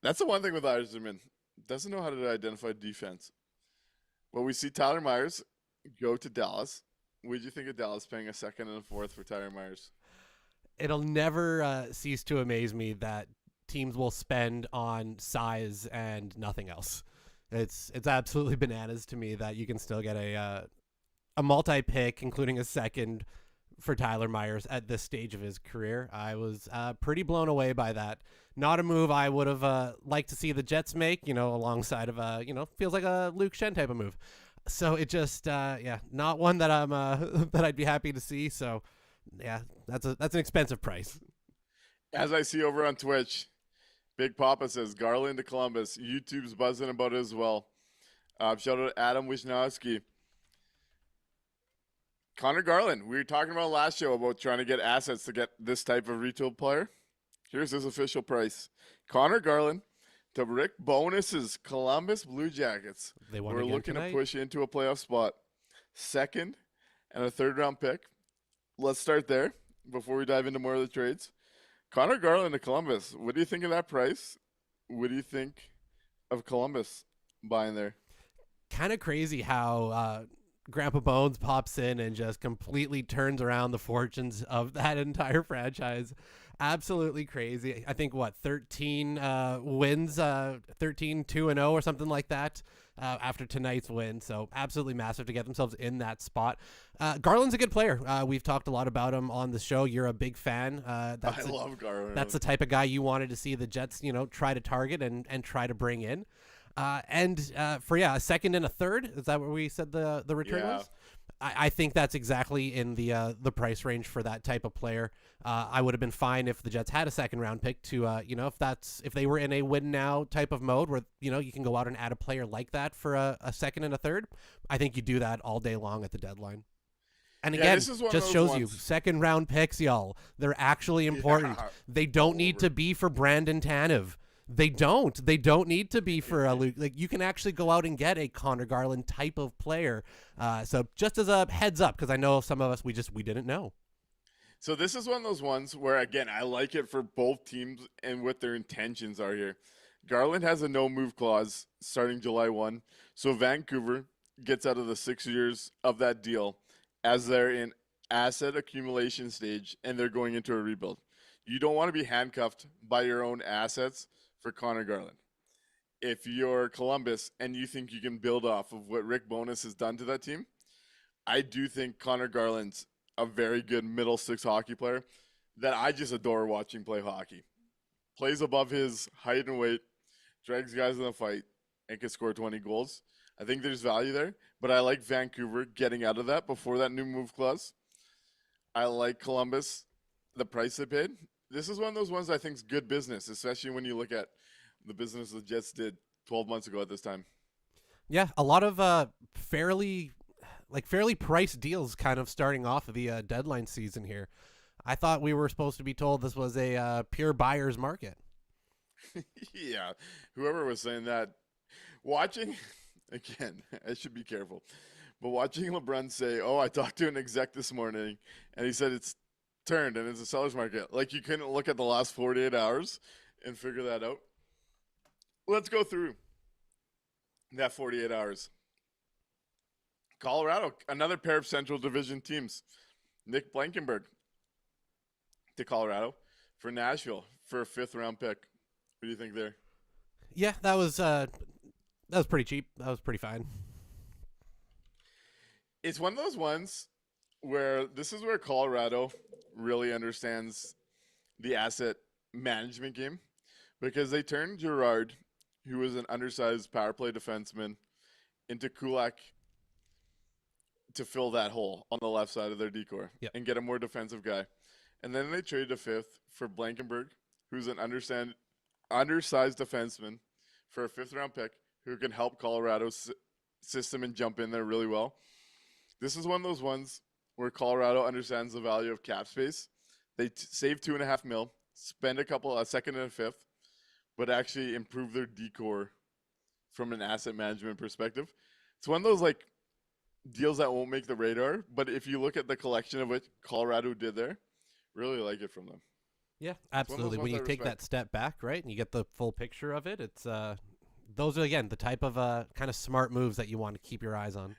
That's the one thing with Yzerman. Doesn't know how to identify defense. Well, we see Tyler Myers go to Dallas. What did you think of Dallas paying a second and a fourth for Tyler Myers? It'll never cease to amaze me that teams will spend on size and nothing else. It's absolutely bananas to me that you can still get a multi-pick, including a second, for Tyler Myers at this stage of his career. I was pretty blown away by that. Not a move I would have liked to see the Jets make, alongside of feels like a Luke Schenn type of move. So it just, not one that I'm that I'd be happy to see. So, yeah, that's an expensive price. As I see over on Twitch, Big Papa says Garland to Columbus. YouTube's buzzing about it as well. Shout out to Adam Wisnowski. Connor Garland, we were talking about last show about trying to get assets to get this type of retail player. Here's his official price. Connor Garland to Rick Bonus's Columbus Blue Jackets. We're looking to push into a playoff spot. Second and a third-round pick. Let's start there before we dive into more of the trades. Connor Garland to Columbus. What do you think of that price? What do you think of Columbus buying there? Kind of crazy how Grandpa Bones pops in and just completely turns around the fortunes of that entire franchise. Absolutely crazy. I think 13 wins, 13-2-0 or something like that after tonight's win. So absolutely massive to get themselves in that spot. Garland's a good player. We've talked a lot about him on the show. You're a big fan. I love Garland. That's the type of guy you wanted to see the Jets, try to target and try to bring in. For a second and a third, is that what we said the return was? I think that's exactly in the price range for that type of player. I would have been fine if the Jets had a second round pick to, if they were in a win now type of mode where, you can go out and add a player like that for a second and a third. I think you do that all day long at the deadline. And again, just shows you second round picks, y'all. They're actually important. Yeah. They don't need to be for Brandon Tanev. They don't need to be for a Luke. Like, you can actually go out and get a Connor Garland type of player. So just as a heads up, because I know some of us, we didn't know. So this is one of those ones where, again, I like it for both teams and what their intentions are here. Garland has a no-move clause starting July 1. So Vancouver gets out of the 6 years of that deal as they're in asset accumulation stage and they're going into a rebuild. You don't want to be handcuffed by your own assets for Connor Garland. If you're Columbus and you think you can build off of what Rick Bonus has done to that team, I do think Connor Garland's a very good middle six hockey player that I just adore watching play hockey. Plays above his height and weight, drags guys in the fight, and can score 20 goals. I think there's value there, but I like Vancouver getting out of that before that new move clause. I like Columbus, the price they paid. This is one of those ones I think is good business, especially when you look at the business the Jets did 12 months ago at this time. Yeah, a lot of fairly priced deals kind of starting off of the deadline season here. I thought we were supposed to be told this was a pure buyer's market. Yeah, whoever was saying that. Watching, again, I should be careful, but watching LeBron say, I talked to an exec this morning, and he said it's turned and it's a seller's market. Like, you couldn't look at the last 48 hours and figure that out. Let's go through that 48 hours. Colorado, another pair of Central Division teams. Nick Blankenberg to Colorado for Nashville for a 5th-round pick. What do you think there? Yeah, that was pretty cheap. That was pretty fine. It's one of those ones where this is where Colorado really understands the asset management game, because they turned Girard, who was an undersized power play defenseman, into Kulak to fill that hole on the left side of their decor and get a more defensive guy. And then they traded a 5th for Blankenberg, who's an undersized defenseman, for a 5th-round pick who can help Colorado's system and jump in there really well. This is one of those ones where Colorado understands the value of cap space. They save $2.5 million, spend a second and a 5th, but actually improve their decor from an asset management perspective. It's one of those deals that won't make the radar, but if you look at the collection of what Colorado did there, really like it from them. Yeah, absolutely. When you take that step back, right, and you get the full picture of it, it's those are, again, the type of kind of smart moves that you want to keep your eyes on.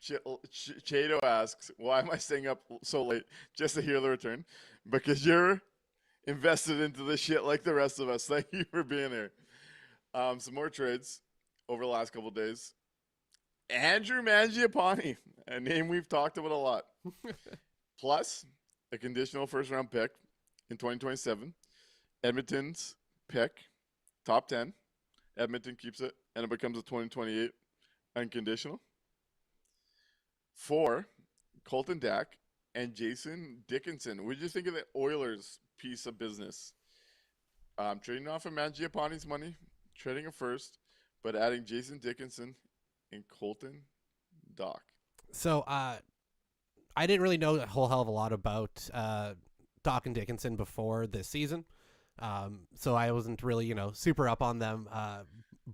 Chato asks, why am I staying up so late just to hear the return? Because you're invested into this shit like the rest of us. Thank you for being here. Some more trades over the last couple of days. Andrew Mangiapane, a name we've talked about a lot. Plus, a conditional first-round pick in 2027. Edmonton's pick, top 10. Edmonton keeps it, and it becomes a 2028 unconditional. 4, Colton Dak and Jason Dickinson. What did you think of the Oilers piece of business? Trading off of Mangiapane's money, trading a first, but adding Jason Dickinson and Colton Dak. So I didn't really know a whole hell of a lot about Doc and Dickinson before this season. So I wasn't really, super up on them.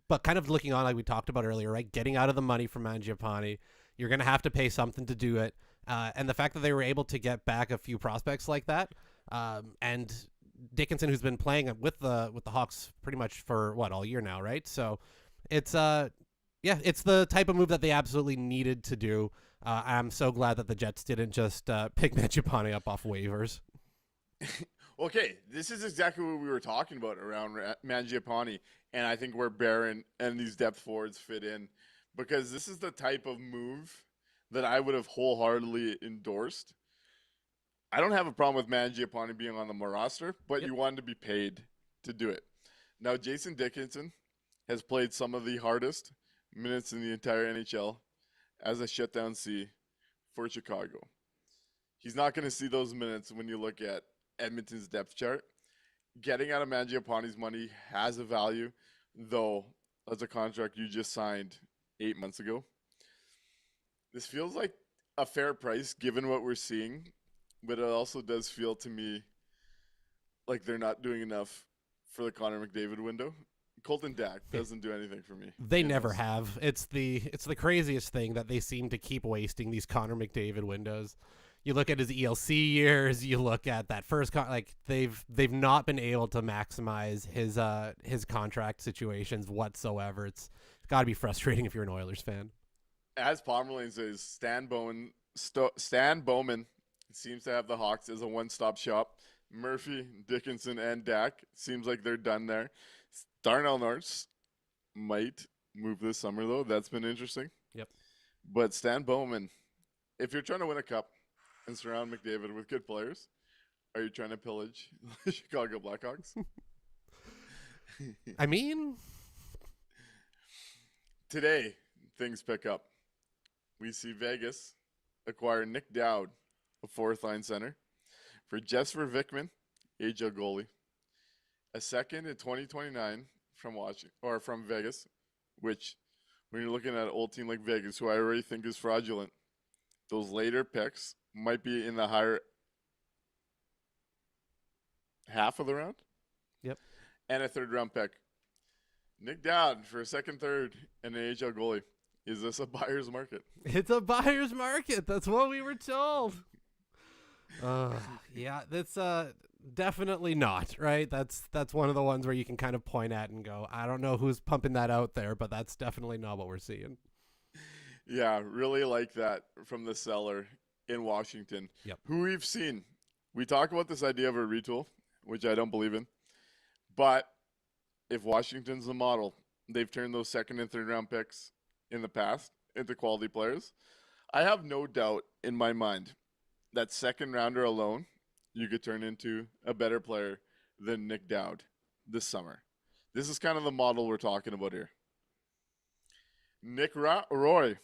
But kind of looking on, like we talked about earlier, right? Getting out of the money from Mangiapane, you're going to have to pay something to do it. And the fact that they were able to get back a few prospects like that, and Dickinson, who's been playing with the Hawks pretty much for all year now, right? So it's it's the type of move that they absolutely needed to do. I'm so glad that the Jets didn't just pick Mangiapane up off waivers. Okay, this is exactly what we were talking about around Mangiapane, and I think where Barron and these depth forwards fit in, because this is the type of move that I would have wholeheartedly endorsed. I don't have a problem with Mangiapane being on the roster, but you wanted to be paid to do it. Now, Jason Dickinson has played some of the hardest minutes in the entire NHL as a shutdown C for Chicago. He's not going to see those minutes when you look at Edmonton's depth chart. Getting out of Mangiapane's money has a value, though that's a contract you just signed 8 months ago. This feels like a fair price given what we're seeing, but it also does feel to me like they're not doing enough for the Connor McDavid window. Colton Dak doesn't do anything for me. They never have. It's the craziest thing that they seem to keep wasting these Connor McDavid windows. You look at his ELC years. You look at that first they've not been able to maximize his contract situations whatsoever. It's got to be frustrating if you're an Oilers fan. As Pomerlane says, Stan Bowman seems to have the Hawks as a one-stop shop. Murphy, Dickinson, and Dak seems like they're done there. Darnell Nurse might move this summer, though. That's been interesting. Yep. But Stan Bowman, if you're trying to win a cup and surround McDavid with good players, are you trying to pillage the Chicago Blackhawks? I mean, today things pick up. We see Vegas acquire Nick Dowd, a fourth-line center, for Jesper Vikman, AHL goalie, a second in 2029 from Vegas, which when you're looking at an old team like Vegas, who I already think is fraudulent, those later picks might be in the higher half of the round. Yep. And a third-round pick. Nick Dowd for a second, third, and an AHL goalie. Is this a buyer's market? It's a buyer's market. That's what we were told. Yeah, that's definitely not, right? That's one of the ones where you can kind of point at and go, I don't know who's pumping that out there, but that's definitely not what we're seeing. Yeah, really like that from the seller in Washington. Yep. Who we've seen. We talk about this idea of a retool, which I don't believe in. But if Washington's the model, they've turned those second and third round picks in the past into quality players. I have no doubt in my mind that second rounder alone, you could turn into a better player than Nick Dowd this summer. This is kind of the model we're talking about here. Nick Roy,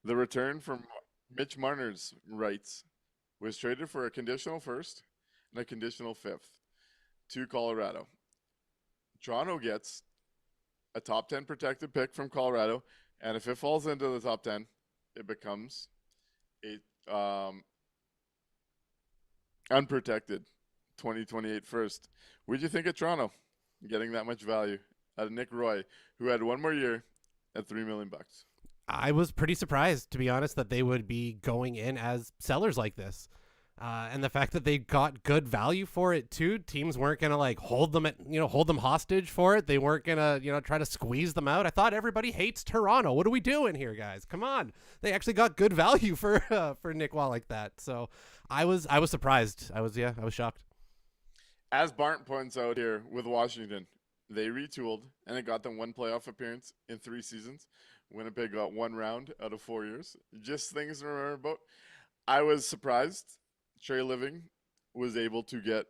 the return from Mitch Marner's rights, was traded for a conditional first and a conditional fifth to Colorado. Toronto gets a top 10 protected pick from Colorado, and if it falls into the top 10, it becomes a unprotected 2028 first. What do you think of Toronto getting that much value out of Nick Roy, who had one more year at $3 million? I was pretty surprised, to be honest, that they would be going in as sellers like this. And the fact that they got good value for it too. Teams weren't gonna like hold them hostage for it. They weren't gonna try to squeeze them out. I thought everybody hates Toronto. What are we doing here, guys? Come on. They actually got good value for Nick Wall like that. So I was surprised. I was shocked. As Barton points out here with Washington, they retooled and it got them one playoff appearance in 3 seasons. Winnipeg got 1 round out of 4 years. Just things to remember about. I was surprised Trey Living was able to get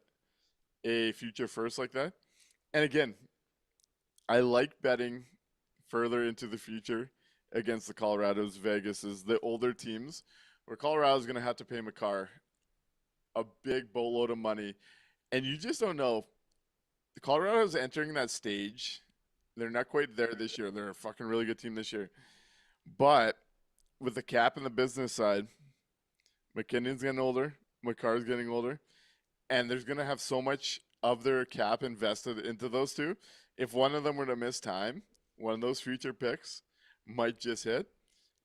a future first like that. And again, I like betting further into the future against the Colorados, Vegases, the older teams, where Colorado's going to have to pay Makar a big boatload of money. And you just don't know. The Colorado's entering that stage. They're not quite there this year. They're a fucking really good team this year. But with the cap and the business side, McKinnon's getting older. Makar's getting older. And there's going to have so much of their cap invested into those two. If one of them were to miss time, one of those future picks might just hit.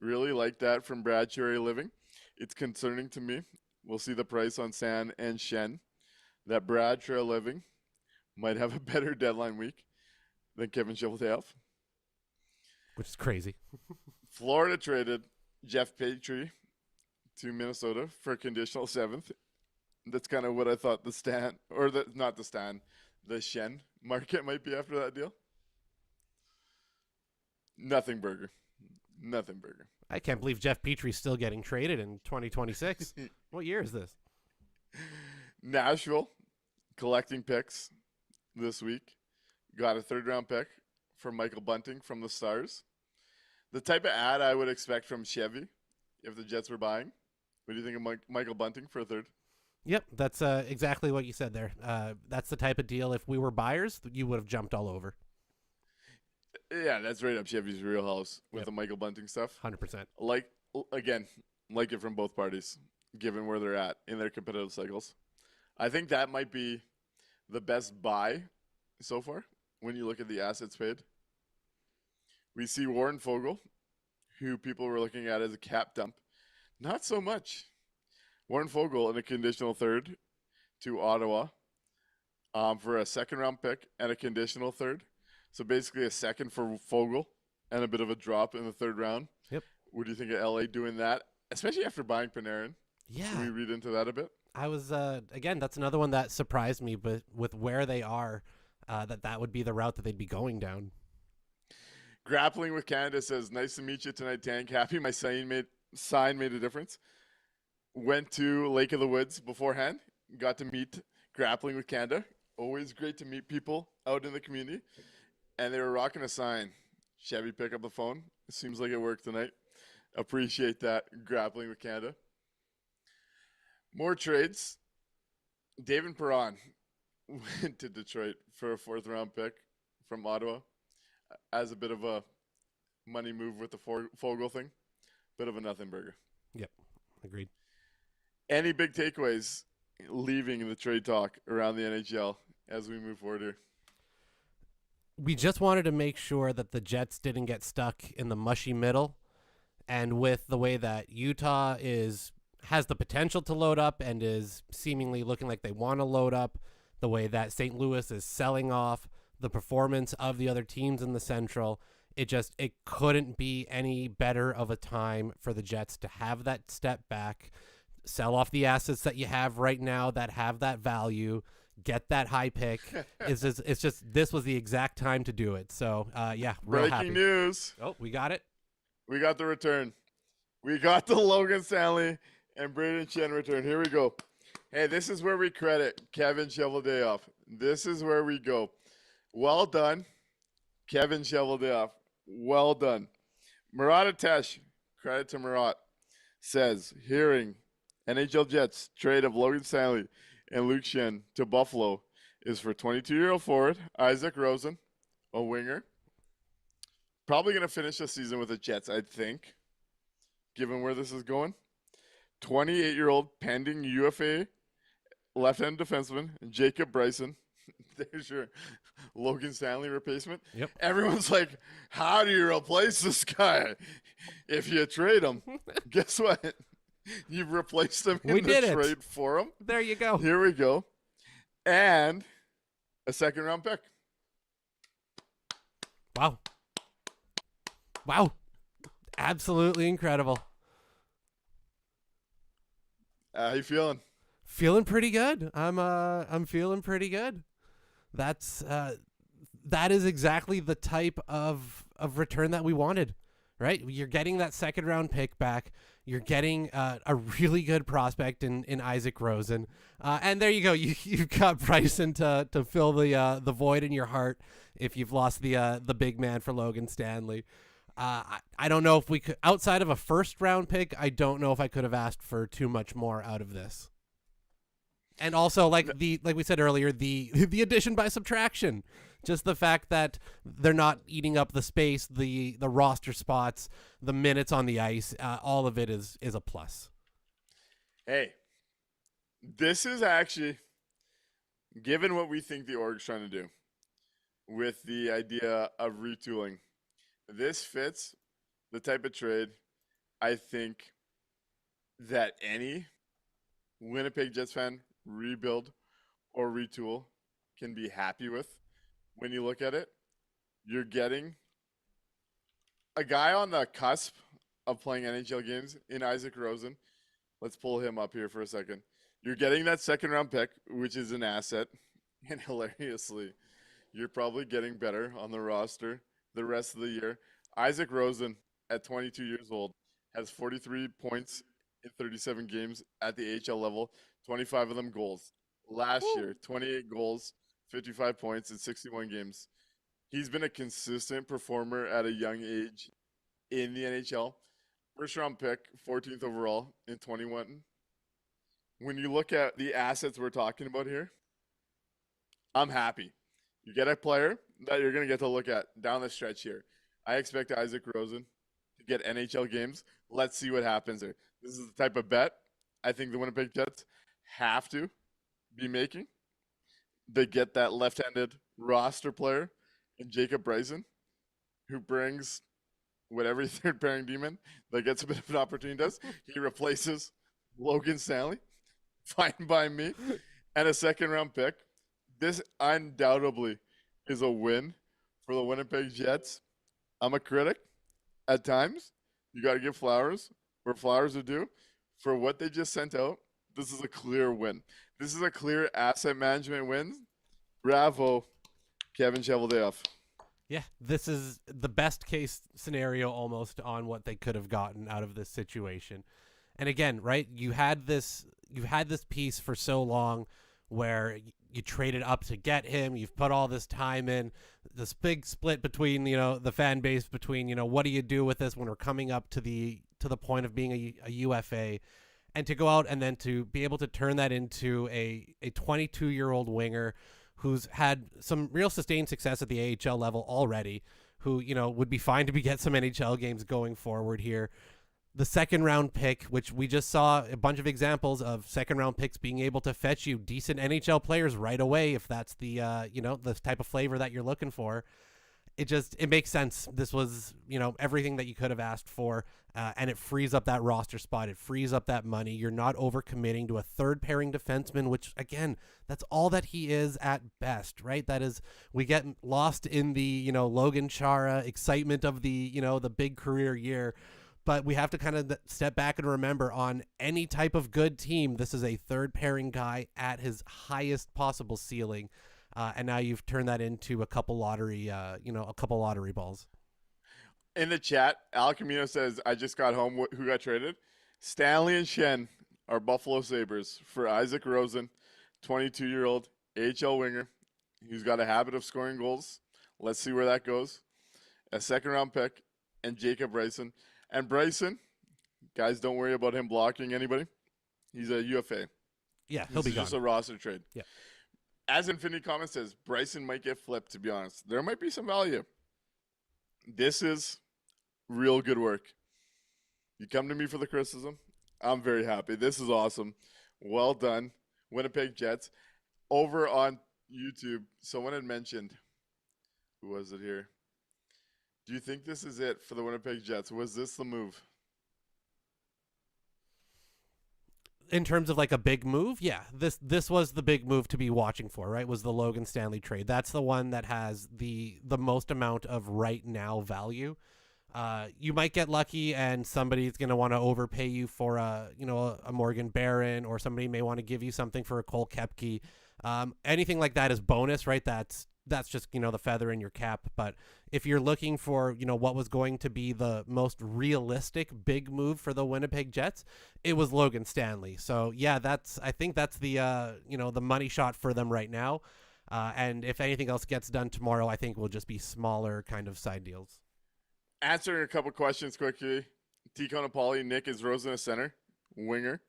Really like that from Brad Cherry Living. It's concerning to me. We'll see the price on San and Shen. That Brad Cherry Living might have a better deadline week than Kevin Cheveldayoff. Which is crazy. Florida traded Jeff Petrie to Minnesota for a conditional 7th. That's kind of what I thought the Shen market might be after that deal. Nothing burger. I can't believe Jeff Petrie's still getting traded in 2026. What year is this? Nashville collecting picks this week. Got a 3rd-round pick for Michael Bunting from the Stars. The type of ad I would expect from Chevy if the Jets were buying. What do you think of Michael Bunting for a 3rd? Yep, that's exactly what you said there. That's the type of deal, if we were buyers, you would have jumped all over. Yeah, that's right up Chevy's wheelhouse with the Michael Bunting stuff. 100%. Like it from both parties, given where they're at in their competitive cycles. I think that might be the best buy so far when you look at the assets paid. We see Warren Fogle, who people were looking at as a cap dump. Not so much. Warren Fogle in a conditional 3rd to Ottawa for a 2nd-round pick and a conditional 3rd. So basically a 2nd for Fogle and a bit of a drop in the 3rd round. Yep. What do you think of LA doing that, especially after buying Panarin? Yeah. Can we read into that a bit? I was, again, that's another one that surprised me, but with where they are, that would be the route that they'd be going down. Grappling with Canada says, nice to meet you tonight, Tank. Happy my sign made a difference. Went to Lake of the Woods beforehand. Got to meet Grappling with Canada. Always great to meet people out in the community. And they were rocking a sign. Chevy, pick up the phone. It seems like it worked tonight. Appreciate that. Grappling with Canada. More trades. David Perron went to Detroit for a 4th-round pick from Ottawa as a bit of a money move with the Fogle thing. Bit of a nothing burger. Yep, agreed. Any big takeaways leaving the trade talk around the NHL as we move forward here? We just wanted to make sure that the Jets didn't get stuck in the mushy middle. And with the way that Utah has the potential to load up and is seemingly looking like they want to load up, the way that St. Louis is selling off, the performance of the other teams in the Central, it couldn't be any better of a time for the Jets to have that step back, sell off the assets that you have right now that have that value, get that high pick. This was the exact time to do it. So, real Breaking happy. news. Oh, we got it. We got the return. We got the Logan Stanley and Braden Chen return. Here we go. Hey, this is where we credit Kevin Cheveldayoff. This is where we go. Well done, Kevin Cheveldayoff. Well done. Murat Atesh, credit to Murat, says, hearing NHL Jets trade of Logan Stanley and Luke Shen to Buffalo is for 22-year-old forward Isaac Rosen, a winger. Probably going to finish the season with the Jets, I think, given where this is going. 28-year-old pending UFA left-hand defenseman Jacob Bryson. There's your Logan Stanley replacement. Yep. Everyone's like, how do you replace this guy if you trade him? Guess what? You've replaced him in We the did it. trade for him. There you go. Here we go. And a second-round pick. Wow. Wow. Absolutely incredible. How you feeling? Feeling pretty good. I'm feeling pretty good. That is exactly the type of return that we wanted, right? You're getting that second round pick back. You're getting a really good prospect in Isaac Rosen, and there you go. You've got Bryson to fill the void in your heart if you've lost the big man for Logan Stanley. I don't know if we could, outside of a first round pick, I don't know if I could have asked for too much more out of this. And also, like we said earlier, the addition by subtraction, just the fact that they're not eating up the space, the roster spots, the minutes on the ice, all of it is a plus. Hey, this is actually, given what we think the org's trying to do with the idea of retooling, this fits the type of trade I think that any Winnipeg Jets fan, rebuild or retool, can be happy with. When you look at it, you're getting a guy on the cusp of playing NHL games in Isaac Rosen. Let's pull him up here for a second. You're getting that second round pick, which is an asset. And hilariously, you're probably getting better on the roster the rest of the year. Isaac Rosen, at 22 years old, has 43 points in 37 games at the AHL level, 25 of them goals. Last year, 28 goals, 55 points in 61 games. He's been a consistent performer at a young age in the NHL. First round pick, 14th overall in 21. When you look at the assets we're talking about here, I'm happy. You get a player that you're going to get to look at down the stretch here. I expect Isaac Rosen to get NHL games. Let's see what happens there. This is the type of bet I think the Winnipeg Jets have to be making. They get that left-handed roster player in Jacob Bryson, who brings whatever third pairing demon that gets a bit of an opportunity does. He replaces Logan Stanley. Fine by me. And a second round pick. This undoubtedly is a win for the Winnipeg Jets. I'm a critic at times. You got to give flowers where flowers are due. For what they just sent out, this is a clear win. This is a clear asset management win. Bravo, Kevin Cheveldayoff. Yeah, this is the best case scenario almost on what they could have gotten out of this situation. And again, right, you had this piece for so long where you traded up to get him. You've put all this time in. This big split between, the fan base between, what do you do with this when we're coming up to the point of being a UFA, and to go out and then to be able to turn that into a 22-year-old winger who's had some real sustained success at the AHL level already, who, would be fine to get some NHL games going forward here. The second round pick, which we just saw a bunch of examples of second round picks being able to fetch you decent NHL players right away if that's the the type of flavor that you're looking for. It makes sense. This was, everything that you could have asked for, and it frees up that roster spot. It frees up that money. You're not overcommitting to a third pairing defenseman, which again, that's all that he is at best, right? That is, we get lost in the, Logan Chara excitement of the, the big career year. But we have to kind of step back and remember, on any type of good team, this is a third pairing guy at his highest possible ceiling. And now you've turned that into a couple lottery balls. In the chat, Al Camino says, I just got home. Who got traded? Stanley and Shen are Buffalo Sabres for Isaac Rosen, 22-year-old AHL winger who's got a habit of scoring goals. Let's see where that goes. A second-round pick, and Jacob Bryson. And Bryson, guys, don't worry about him blocking anybody. He's a UFA. Yeah, he'll be gone. Just a roster trade. Yeah. As Infinity Comment says, Bryson might get flipped, to be honest. There might be some value. This is real good work. You come to me for the criticism, I'm very happy. This is awesome. Well done, Winnipeg Jets. Over on YouTube, someone had mentioned, who was it here? Do you think this is it for the Winnipeg Jets? Was this the move? in terms of like a big move, yeah, this was the big move to be watching for, right? Was the Logan Stanley trade. That's the one that has the most amount of right now value. You might get lucky and somebody's going to want to overpay you for a Morgan Barron, or somebody may want to give you something for a Cole Koepke. Anything like that is bonus, right? That's just, the feather in your cap. But if you're looking for, what was going to be the most realistic big move for the Winnipeg Jets, it was Logan Stanley. So yeah, I think that's the, the money shot for them right now. And if anything else gets done tomorrow, I think will just be smaller kind of side deals. Answering a couple questions quickly. T-Cone and Paulie, Nik, is Rosen a center? Winger.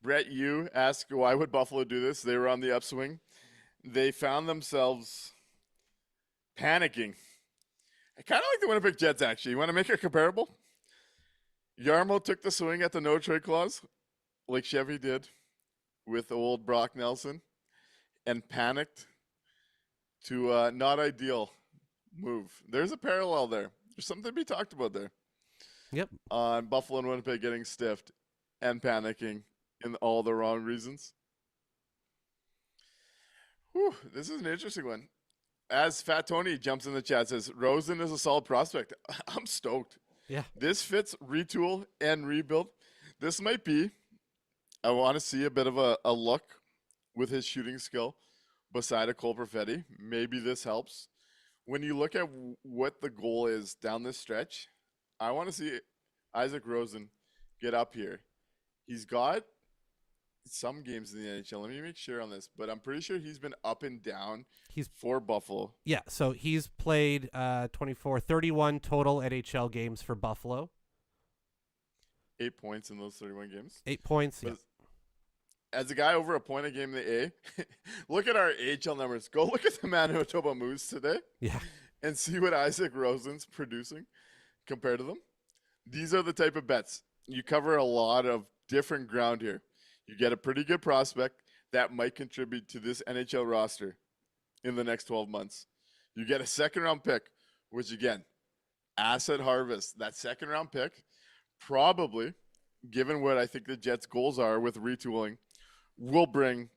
Brett Yu asked, why would Buffalo do this? They were on the upswing. They found themselves panicking. Kind of like the Winnipeg Jets, actually. You want to make it comparable? Yarmo took the swing at the no-trade clause, like Chevy did with old Brock Nelson, and panicked to a not ideal move. There's a parallel there. There's something to be talked about there. Yep. On Buffalo and Winnipeg getting stiffed and panicking in all the wrong reasons. Whew, this is an interesting one. As Fat Tony jumps in the chat, says, Rosen is a solid prospect. I'm stoked. Yeah. This fits retool and rebuild. This might be, I want to see a bit of a look with his shooting skill beside a Cole Perfetti. Maybe this helps. When you look at what the goal is down this stretch, I want to see Isaac Rosen get up here. He's got some games in the NHL. Let me make sure on this, but I'm pretty sure he's been up and down. He's for Buffalo. Yeah, so he's played 31 total NHL games for Buffalo. 8 points in those 31 games. 8 points, yeah. As a guy over a point a game in the A, look at our AHL numbers. Go look at the Manitoba Moose today. Yeah. And see what Isaac Rosen's producing compared to them. These are the type of bets. You cover a lot of different ground here. You get a pretty good prospect that might contribute to this NHL roster in the next 12 months. You get a second-round pick, which, again, asset harvest. That second-round pick, probably, given what I think the Jets' goals are with retooling, will bring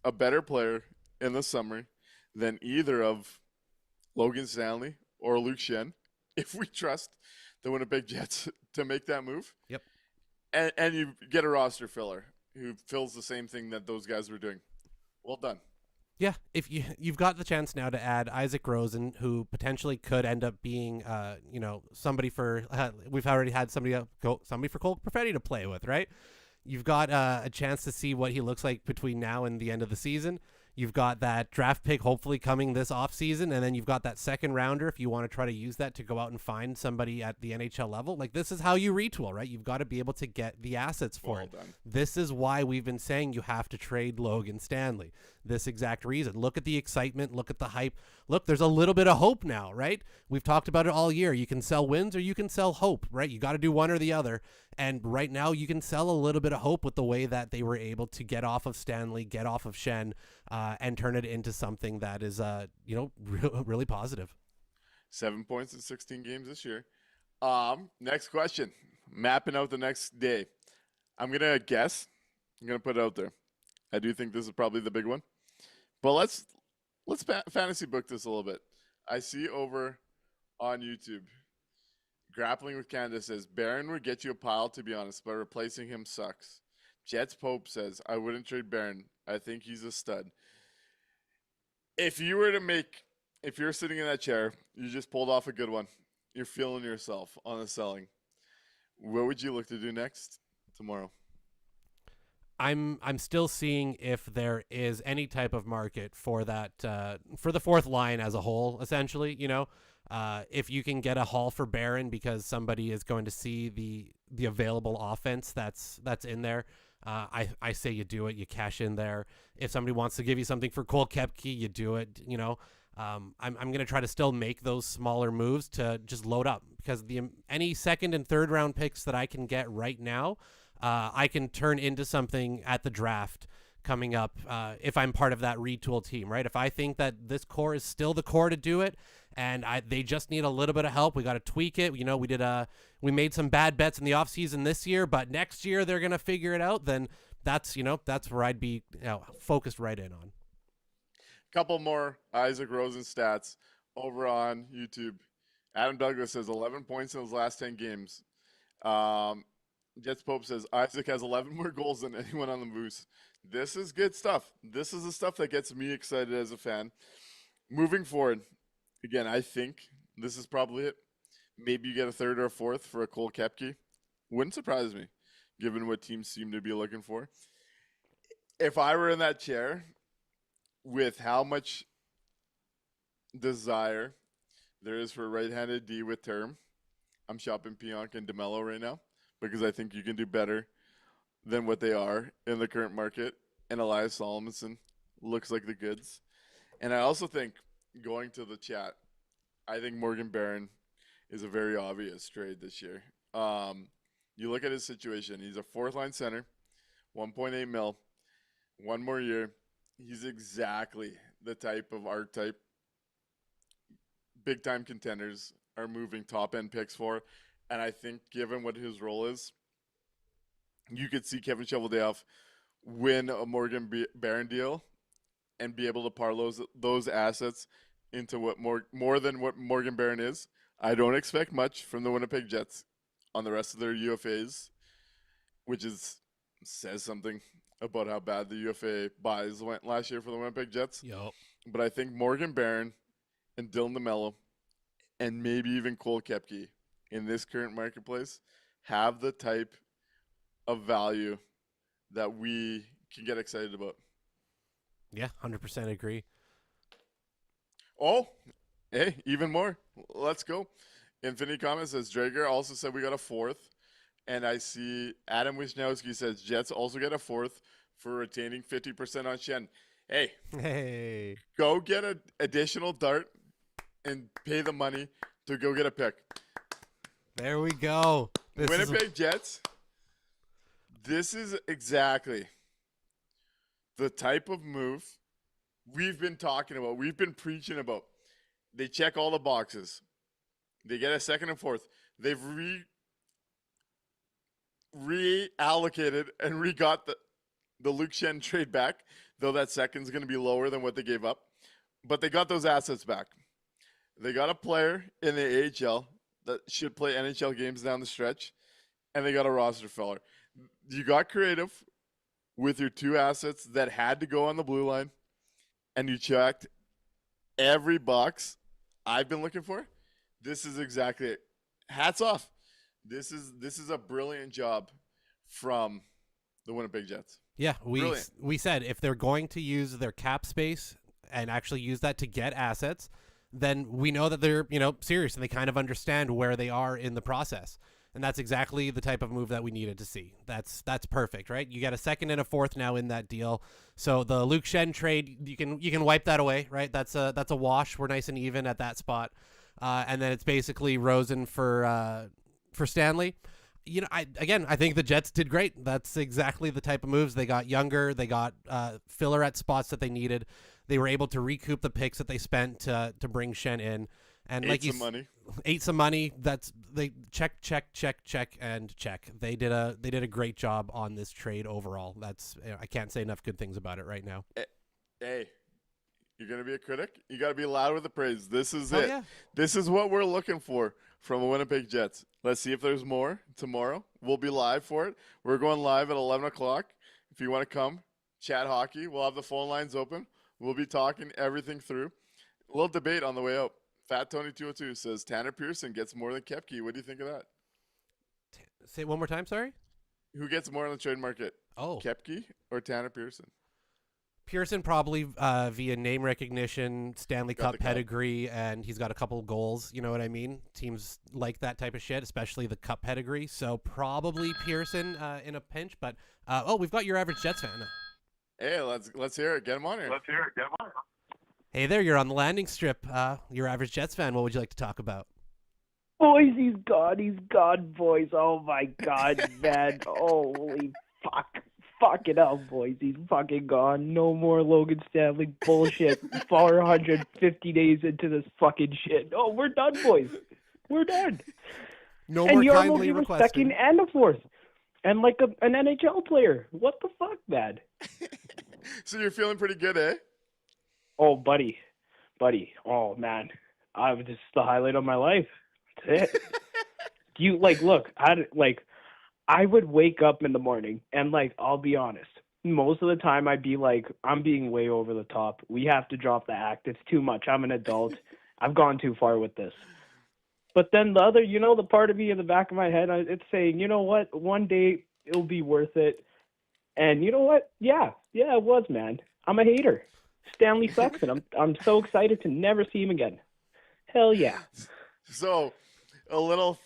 a better player in the summer than either of Logan Stanley or Luke Schenn, if we trust the Winnipeg Jets to make that move. Yep. And you get a roster filler who fills the same thing that those guys were doing. Well done. Yeah, if you've got the chance now to add Isaac Rosen, who potentially could end up being, somebody for we've already had somebody for Cole Perfetti to play with, right? You've got a chance to see what he looks like between now and the end of the season. You've got that draft pick hopefully coming this offseason, and then you've got that second rounder if you want to try to use that to go out and find somebody at the NHL level. Like, this is how you retool, right? You've got to be able to get the assets for it. Done. This is why we've been saying you have to trade Logan Stanley. This exact reason. Look at the excitement. Look at the hype. Look, there's a little bit of hope now, right? We've talked about it all year. You can sell wins or you can sell hope, right? You got to do one or the other. And right now you can sell a little bit of hope with the way that they were able to get off of Stanley, get off of Schenn, and turn it into something that is, really positive. 7 points in 16 games this year. Next question. Mapping out the next day. I'm going to guess. I'm going to put it out there. I do think this is probably the big one. But let's fantasy book this a little bit. I see over on YouTube, Grappling with Canada says, Barron would get you a pile, to be honest, but replacing him sucks. Jets Pope says, I wouldn't trade Barron. I think he's a stud. If you're sitting in that chair, you just pulled off a good one. You're feeling yourself on the selling. What would you look to do next tomorrow? I'm still seeing if there is any type of market for that for the fourth line as a whole. Essentially, if you can get a haul for Barron because somebody is going to see the available offense that's in there, I say you do it. You cash in there. If somebody wants to give you something for Cole Koepke, you do it. I'm going to try to still make those smaller moves to just load up because any second and third round picks that I can get right now, I can turn into something at the draft coming up if I'm part of that retool team, right? If I think that this core is still the core to do it and they just need a little bit of help, we got to tweak it. We made some bad bets in the offseason this year, but next year they're going to figure it out. Then that's where I'd be focused right in on. Couple more Isaac Rosen stats over on YouTube. Adam Douglas says 11 points in his last 10 games. Jets Pope says Isaac has 11 more goals than anyone on the Moose. This is good stuff. This is the stuff that gets me excited as a fan. Moving forward, again, I think this is probably it. Maybe you get a third or a fourth for a Cole Koepke. Wouldn't surprise me, given what teams seem to be looking for. If I were in that chair, with how much desire there is for right-handed D with term, I'm shopping Pionk and DeMello right now because I think you can do better than what they are in the current market. And Elias Solomonson looks like the goods. And I also think, going to the chat, I think Morgan Barron is a very obvious trade this year. You look at his situation. He's a fourth-line center, 1.8 mil, 1 more year. He's exactly the type of archetype big-time contenders are moving top-end picks for. And I think given what his role is, you could see Kevin Cheveldayoff win a Morgan Barron deal and be able to parlay those assets into what more than what Morgan Barron is. I don't expect much from the Winnipeg Jets on the rest of their UFAs, which says something about how bad the UFA buys went last year for the Winnipeg Jets. Yep. But I think Morgan Barron and Dylan DeMello and maybe even Cole Koepke in this current marketplace have the type of value that we can get excited about. Yeah, 100% agree. Oh, hey, even more. Let's go. Infinity Comment says Drager also said we got a fourth. And I see Adam Wisniewski says Jets also get a fourth for retaining 50% on Shen. Hey, go get an additional dart and pay the money to go get a pick. There we go. Winnipeg Jets, this is exactly the type of move we've been talking about. We've been preaching about. They check all the boxes. They get a second and fourth. They've reallocated and re-got the Luke Shen trade back, though that second's going to be lower than what they gave up. But they got those assets back. They got a player in the AHL that should play NHL games down the stretch, and they got a roster filler. You got creative with your two assets that had to go on the blue line, and you checked every box I've been looking for. This is exactly it. Hats off. This is a brilliant job from the Winnipeg Jets. Yeah, we said if they're going to use their cap space and actually use that to get assets, then we know that they're, serious and they kind of understand where they are in the process. And that's exactly the type of move that we needed to see. That's perfect, right? You get a second and a fourth now in that deal. So the Luke Shen trade, you can wipe that away, right? That's a wash. We're nice and even at that spot. And then it's basically Rosen for Stanley. I think the Jets did great. That's exactly the type of moves. They got younger. They got filler at spots that they needed. They were able to recoup the picks that they spent to bring Shen in. And ate some money. That's they check, and check. They did a great job on this trade overall. That's I can't say enough good things about it right now. Hey, you're gonna be a critic. You got to be loud with the praise. This is it. Yeah. This is what we're looking for from the Winnipeg Jets. Let's see if there's more tomorrow. We'll be live for it. We're going live at 11 o'clock. If you want to come, chat hockey. We'll have the phone lines open. We'll be talking everything through. A little debate on the way out. Fat Tony 202 says Tanner Pearson gets more than Koepke. What do you think of that? Say it one more time, sorry? Who gets more on the trade market? Oh. Koepke or Tanner Pearson? Pearson probably via name recognition, Stanley Cup the cup. pedigree, and he's got a couple goals. You know what I mean? Teams like that type of shit, especially the Cup pedigree. So probably Pearson in a pinch. But we've got your average Jets fan. Hey, let's hear it. Get him on here. Hey there, you're on the landing strip. Your average Jets fan. What would you like to talk about? Boys, he's gone, boys. Oh my God, man. Holy fuck. Fucking hell, boys. He's fucking gone. No more Logan Stanley bullshit. 450 days into this fucking shit. Oh, we're done, boys. We're done. No and more Yarmo kindly gave a requested. second and a fourth. and like an NHL player. What the fuck, man? So you're feeling pretty good, eh? Oh, buddy. Oh, man. I was just the highlight of my life. That's it. You look, I would wake up in the morning and I'll be honest. Most of the time I'd be like, I'm being way over the top. We have to drop the act. It's too much. I'm an adult. I've gone too far with this. But then the other, the part of me in the back of my head, it's saying, you know what? One day it'll be worth it. And you know what? Yeah, it was, man. I'm a hater. Stanley sucks, and I'm so excited to never see him again. Hell yeah. So, a little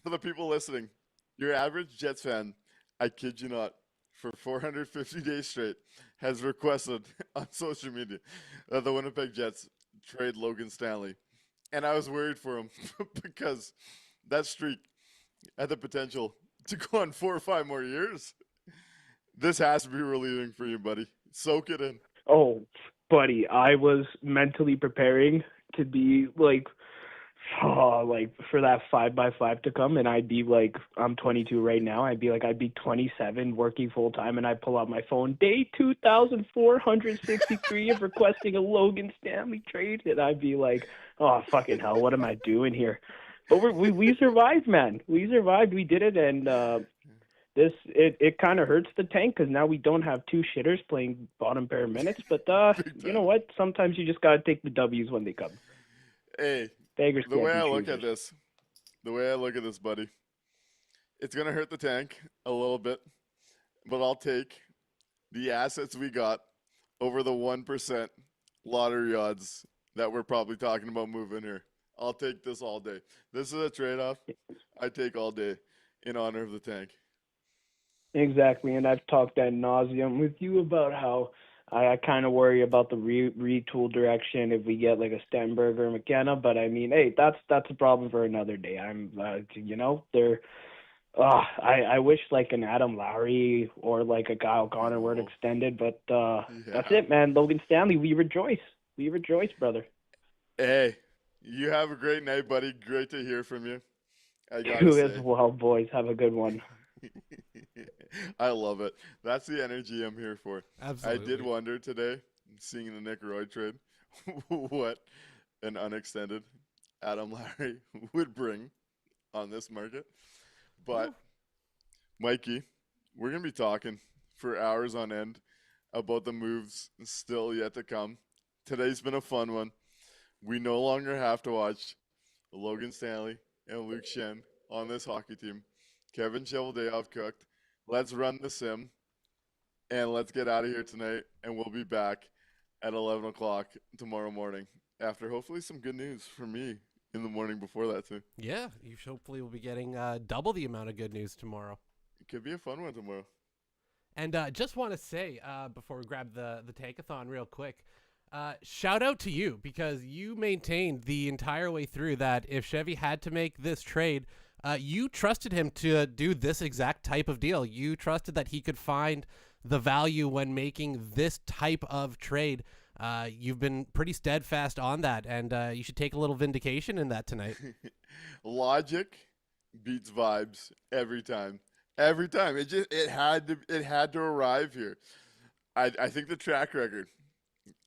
for the people listening, your average Jets fan, I kid you not, for 450 days straight, has requested on social media that the Winnipeg Jets trade Logan Stanley. And I was worried for him because that streak had the potential to go on 4 or 5 more years. This has to be relieving for you, buddy. Soak it in. Oh, buddy, I was mentally preparing to be for that 5x5 to come, and I'd be I'm 22 right now. I'd be 27 working full time, and I pull out my phone, day 2,463 of requesting a Logan Stanley trade, and I'd be like, oh fucking hell, what am I doing here? But we survived, man. We survived. We did it, and it kind of hurts the tank because now we don't have 2 shitters playing bottom pair minutes. But you know what? Sometimes you just gotta take the W's when they come. Hey. Beggars The way I can't be look at choosers. this, buddy, it's going to hurt the tank a little bit, but I'll take the assets we got over the 1% lottery odds that we're probably talking about moving here. I'll take this all day. This is a trade-off I take all day in honor of the tank. Exactly, and I've talked ad nauseum with you about how I kind of worry about the retool direction if we get a Stenberg or McKenna, but I mean, hey, that's a problem for another day. I'm, I wish an Adam Lowry or a Kyle Connor were extended, but That's it, man. Logan Stanley, we rejoice. We rejoice, brother. Hey, you have a great night, buddy. Great to hear from you. You as well, boys. Have a good one. I love it. That's the energy I'm here for. Absolutely. I did wonder today, seeing the Nick Roy trade, what an unextended Adam Lowry would bring on this market. But, Mikey, we're going to be talking for hours on end about the moves still yet to come. Today's been a fun one. We no longer have to watch Logan Stanley and Luke Schenn on this hockey team. Kevin Cheveldayoff cooked. Let's run the sim, and let's get out of here tonight, and we'll be back at 11 o'clock tomorrow morning after hopefully some good news for me in the morning before that, too. Yeah, you hopefully will be getting double the amount of good news tomorrow. It could be a fun one tomorrow. And just want to say, before we grab the tankathon real quick, shout out to you because you maintained the entire way through that if Chevy had to make this trade, you trusted him to do this exact type of deal. You trusted that he could find the value when making this type of trade. You've been pretty steadfast on that, and you should take a little vindication in that tonight. Logic beats vibes every time. Every time. It had to arrive here. I think the track record,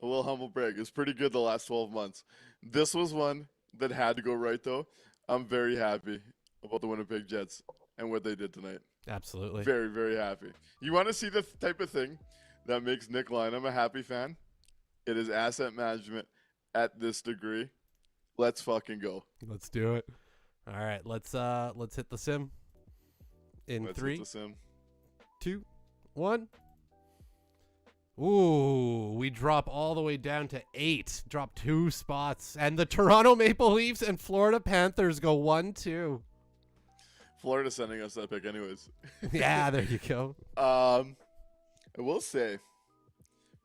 a little humble brag, is pretty good the last 12 months. This was one that had to go right, though. I'm very happy about the Winnipeg Jets and what they did tonight. Absolutely. Very, very happy. You want to see the type of thing that makes Nick Lynham a happy fan? It is asset management at this degree. Let's fucking go. Let's do it. All right, let's hit the sim. In 3, 2, 1. Ooh, we drop all the way down to 8. Drop 2 spots. And the Toronto Maple Leafs and Florida Panthers go 1-2. Florida's sending us that pick anyways. Yeah, there you go. I will say,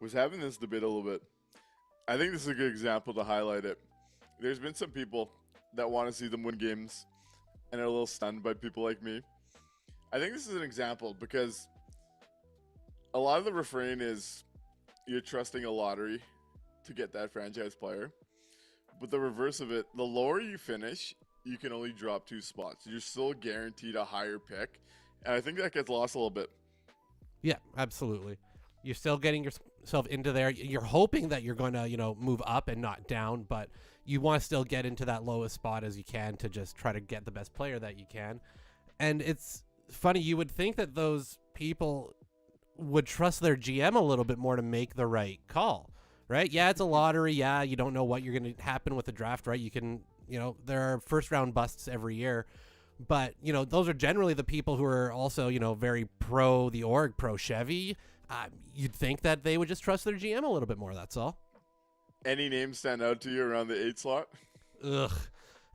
was having this debate a little bit. I think this is a good example to highlight it. There's been some people that want to see them win games and are a little stunned by people like me. I think this is an example because a lot of the refrain is you're trusting a lottery to get that franchise player. But the reverse of it, the lower you finish, you can only drop 2 spots. You're still guaranteed a higher pick. And I think that gets lost a little bit. Yeah, absolutely. You're still getting yourself into there. You're hoping that you're going to, move up and not down, but you want to still get into that lowest spot as you can to just try to get the best player that you can. And it's funny, you would think that those people would trust their GM a little bit more to make the right call, right? Yeah, it's a lottery. Yeah, you don't know what you're going to happen with the draft, right? You can, there are first round busts every year. But, those are generally the people who are also, very pro the org, pro Chevy. You'd think that they would just trust their GM a little bit more, that's all. Any names stand out to you around the 8 slot? Ugh.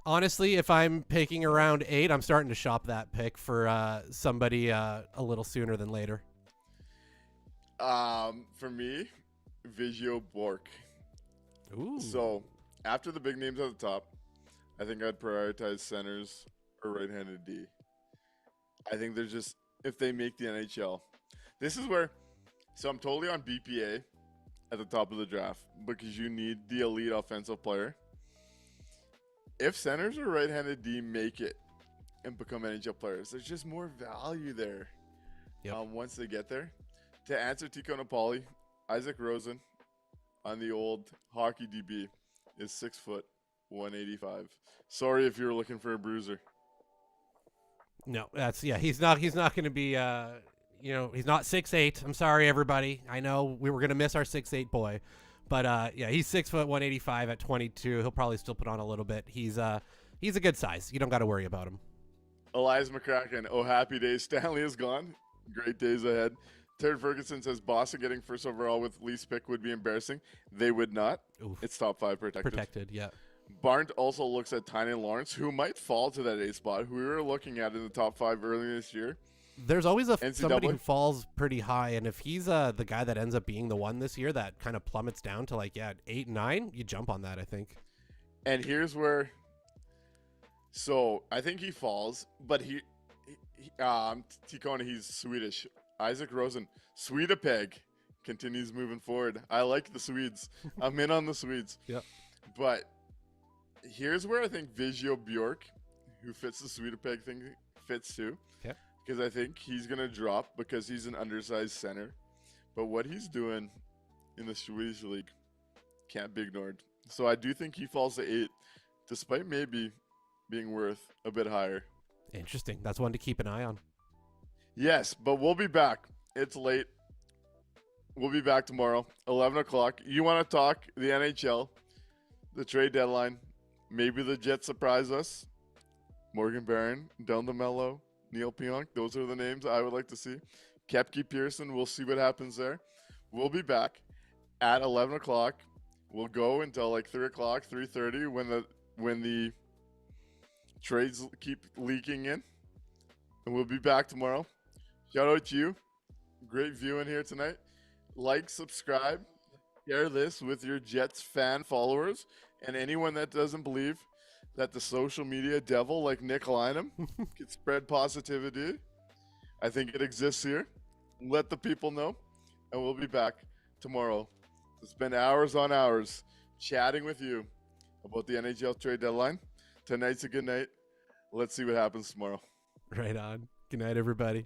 Honestly, if I'm picking around 8, I'm starting to shop that pick for somebody a little sooner than later. For me, Vigio Bork. Ooh. So, after the big names at the top, I think I'd prioritize centers or right-handed D. I think they're just, if they make the NHL, this is where, so I'm totally on BPA at the top of the draft because you need the elite offensive player. If centers or right-handed D make it and become NHL players, there's just more value there. Yep. Once they get there. To answer Tico Napoli, Isaac Rosen on the old hockey DB is 6 foot, 185. Sorry if you're looking for a bruiser. No, he's not going to be, he's not 6'8". I'm sorry, everybody. I know we were going to miss our 6'8" boy. But, he's 6 foot, 185 at 22. He'll probably still put on a little bit. He's a good size. You don't got to worry about him. Elias McCracken, oh, happy days. Stanley is gone. Great days ahead. Terry Ferguson says Boston getting first overall with least pick would be embarrassing. They would not. Oof. It's top 5 protected. Protected, yeah. Barnes also looks at Tynan Lawrence, who might fall to that 8 spot, who we were looking at in the top 5 earlier this year. There's always somebody NCAA? who falls pretty high, and if he's the guy that ends up being the one this year that kind of plummets down to 8, 9, you jump on that, I think. And here's where, so I think he falls, but Tikone, he's Swedish. Isaac Rosen, Swedepeg, continues moving forward. I like the Swedes. I'm in on the Swedes. Yep. But here's where I think Vigio Bjork, who fits the Swedepeg thing, fits too. Yep. Because I think he's going to drop because he's an undersized center. But what he's doing in the Swedish league can't be ignored. So I do think he falls to 8, despite maybe being worth a bit higher. Interesting. That's one to keep an eye on. Yes, but we'll be back. It's late. We'll be back tomorrow, 11 o'clock. You want to talk the NHL, the trade deadline, maybe the Jets surprise us. Morgan Barron, Del DeMello, Neil Pionk, those are the names I would like to see. Kepke Pearson, we'll see what happens there. We'll be back at 11 o'clock. We'll go until 3 o'clock, 3:30 when the trades keep leaking in. And we'll be back tomorrow. Shout out to you. Great viewing here tonight. Like, subscribe, share this with your Jets fan followers and anyone that doesn't believe that the social media devil like Nick Lynham can spread positivity. I think it exists here. Let the people know. And we'll be back tomorrow to spend hours on hours chatting with you about the NHL trade deadline. Tonight's a good night. Let's see what happens tomorrow. Right on. Good night, everybody.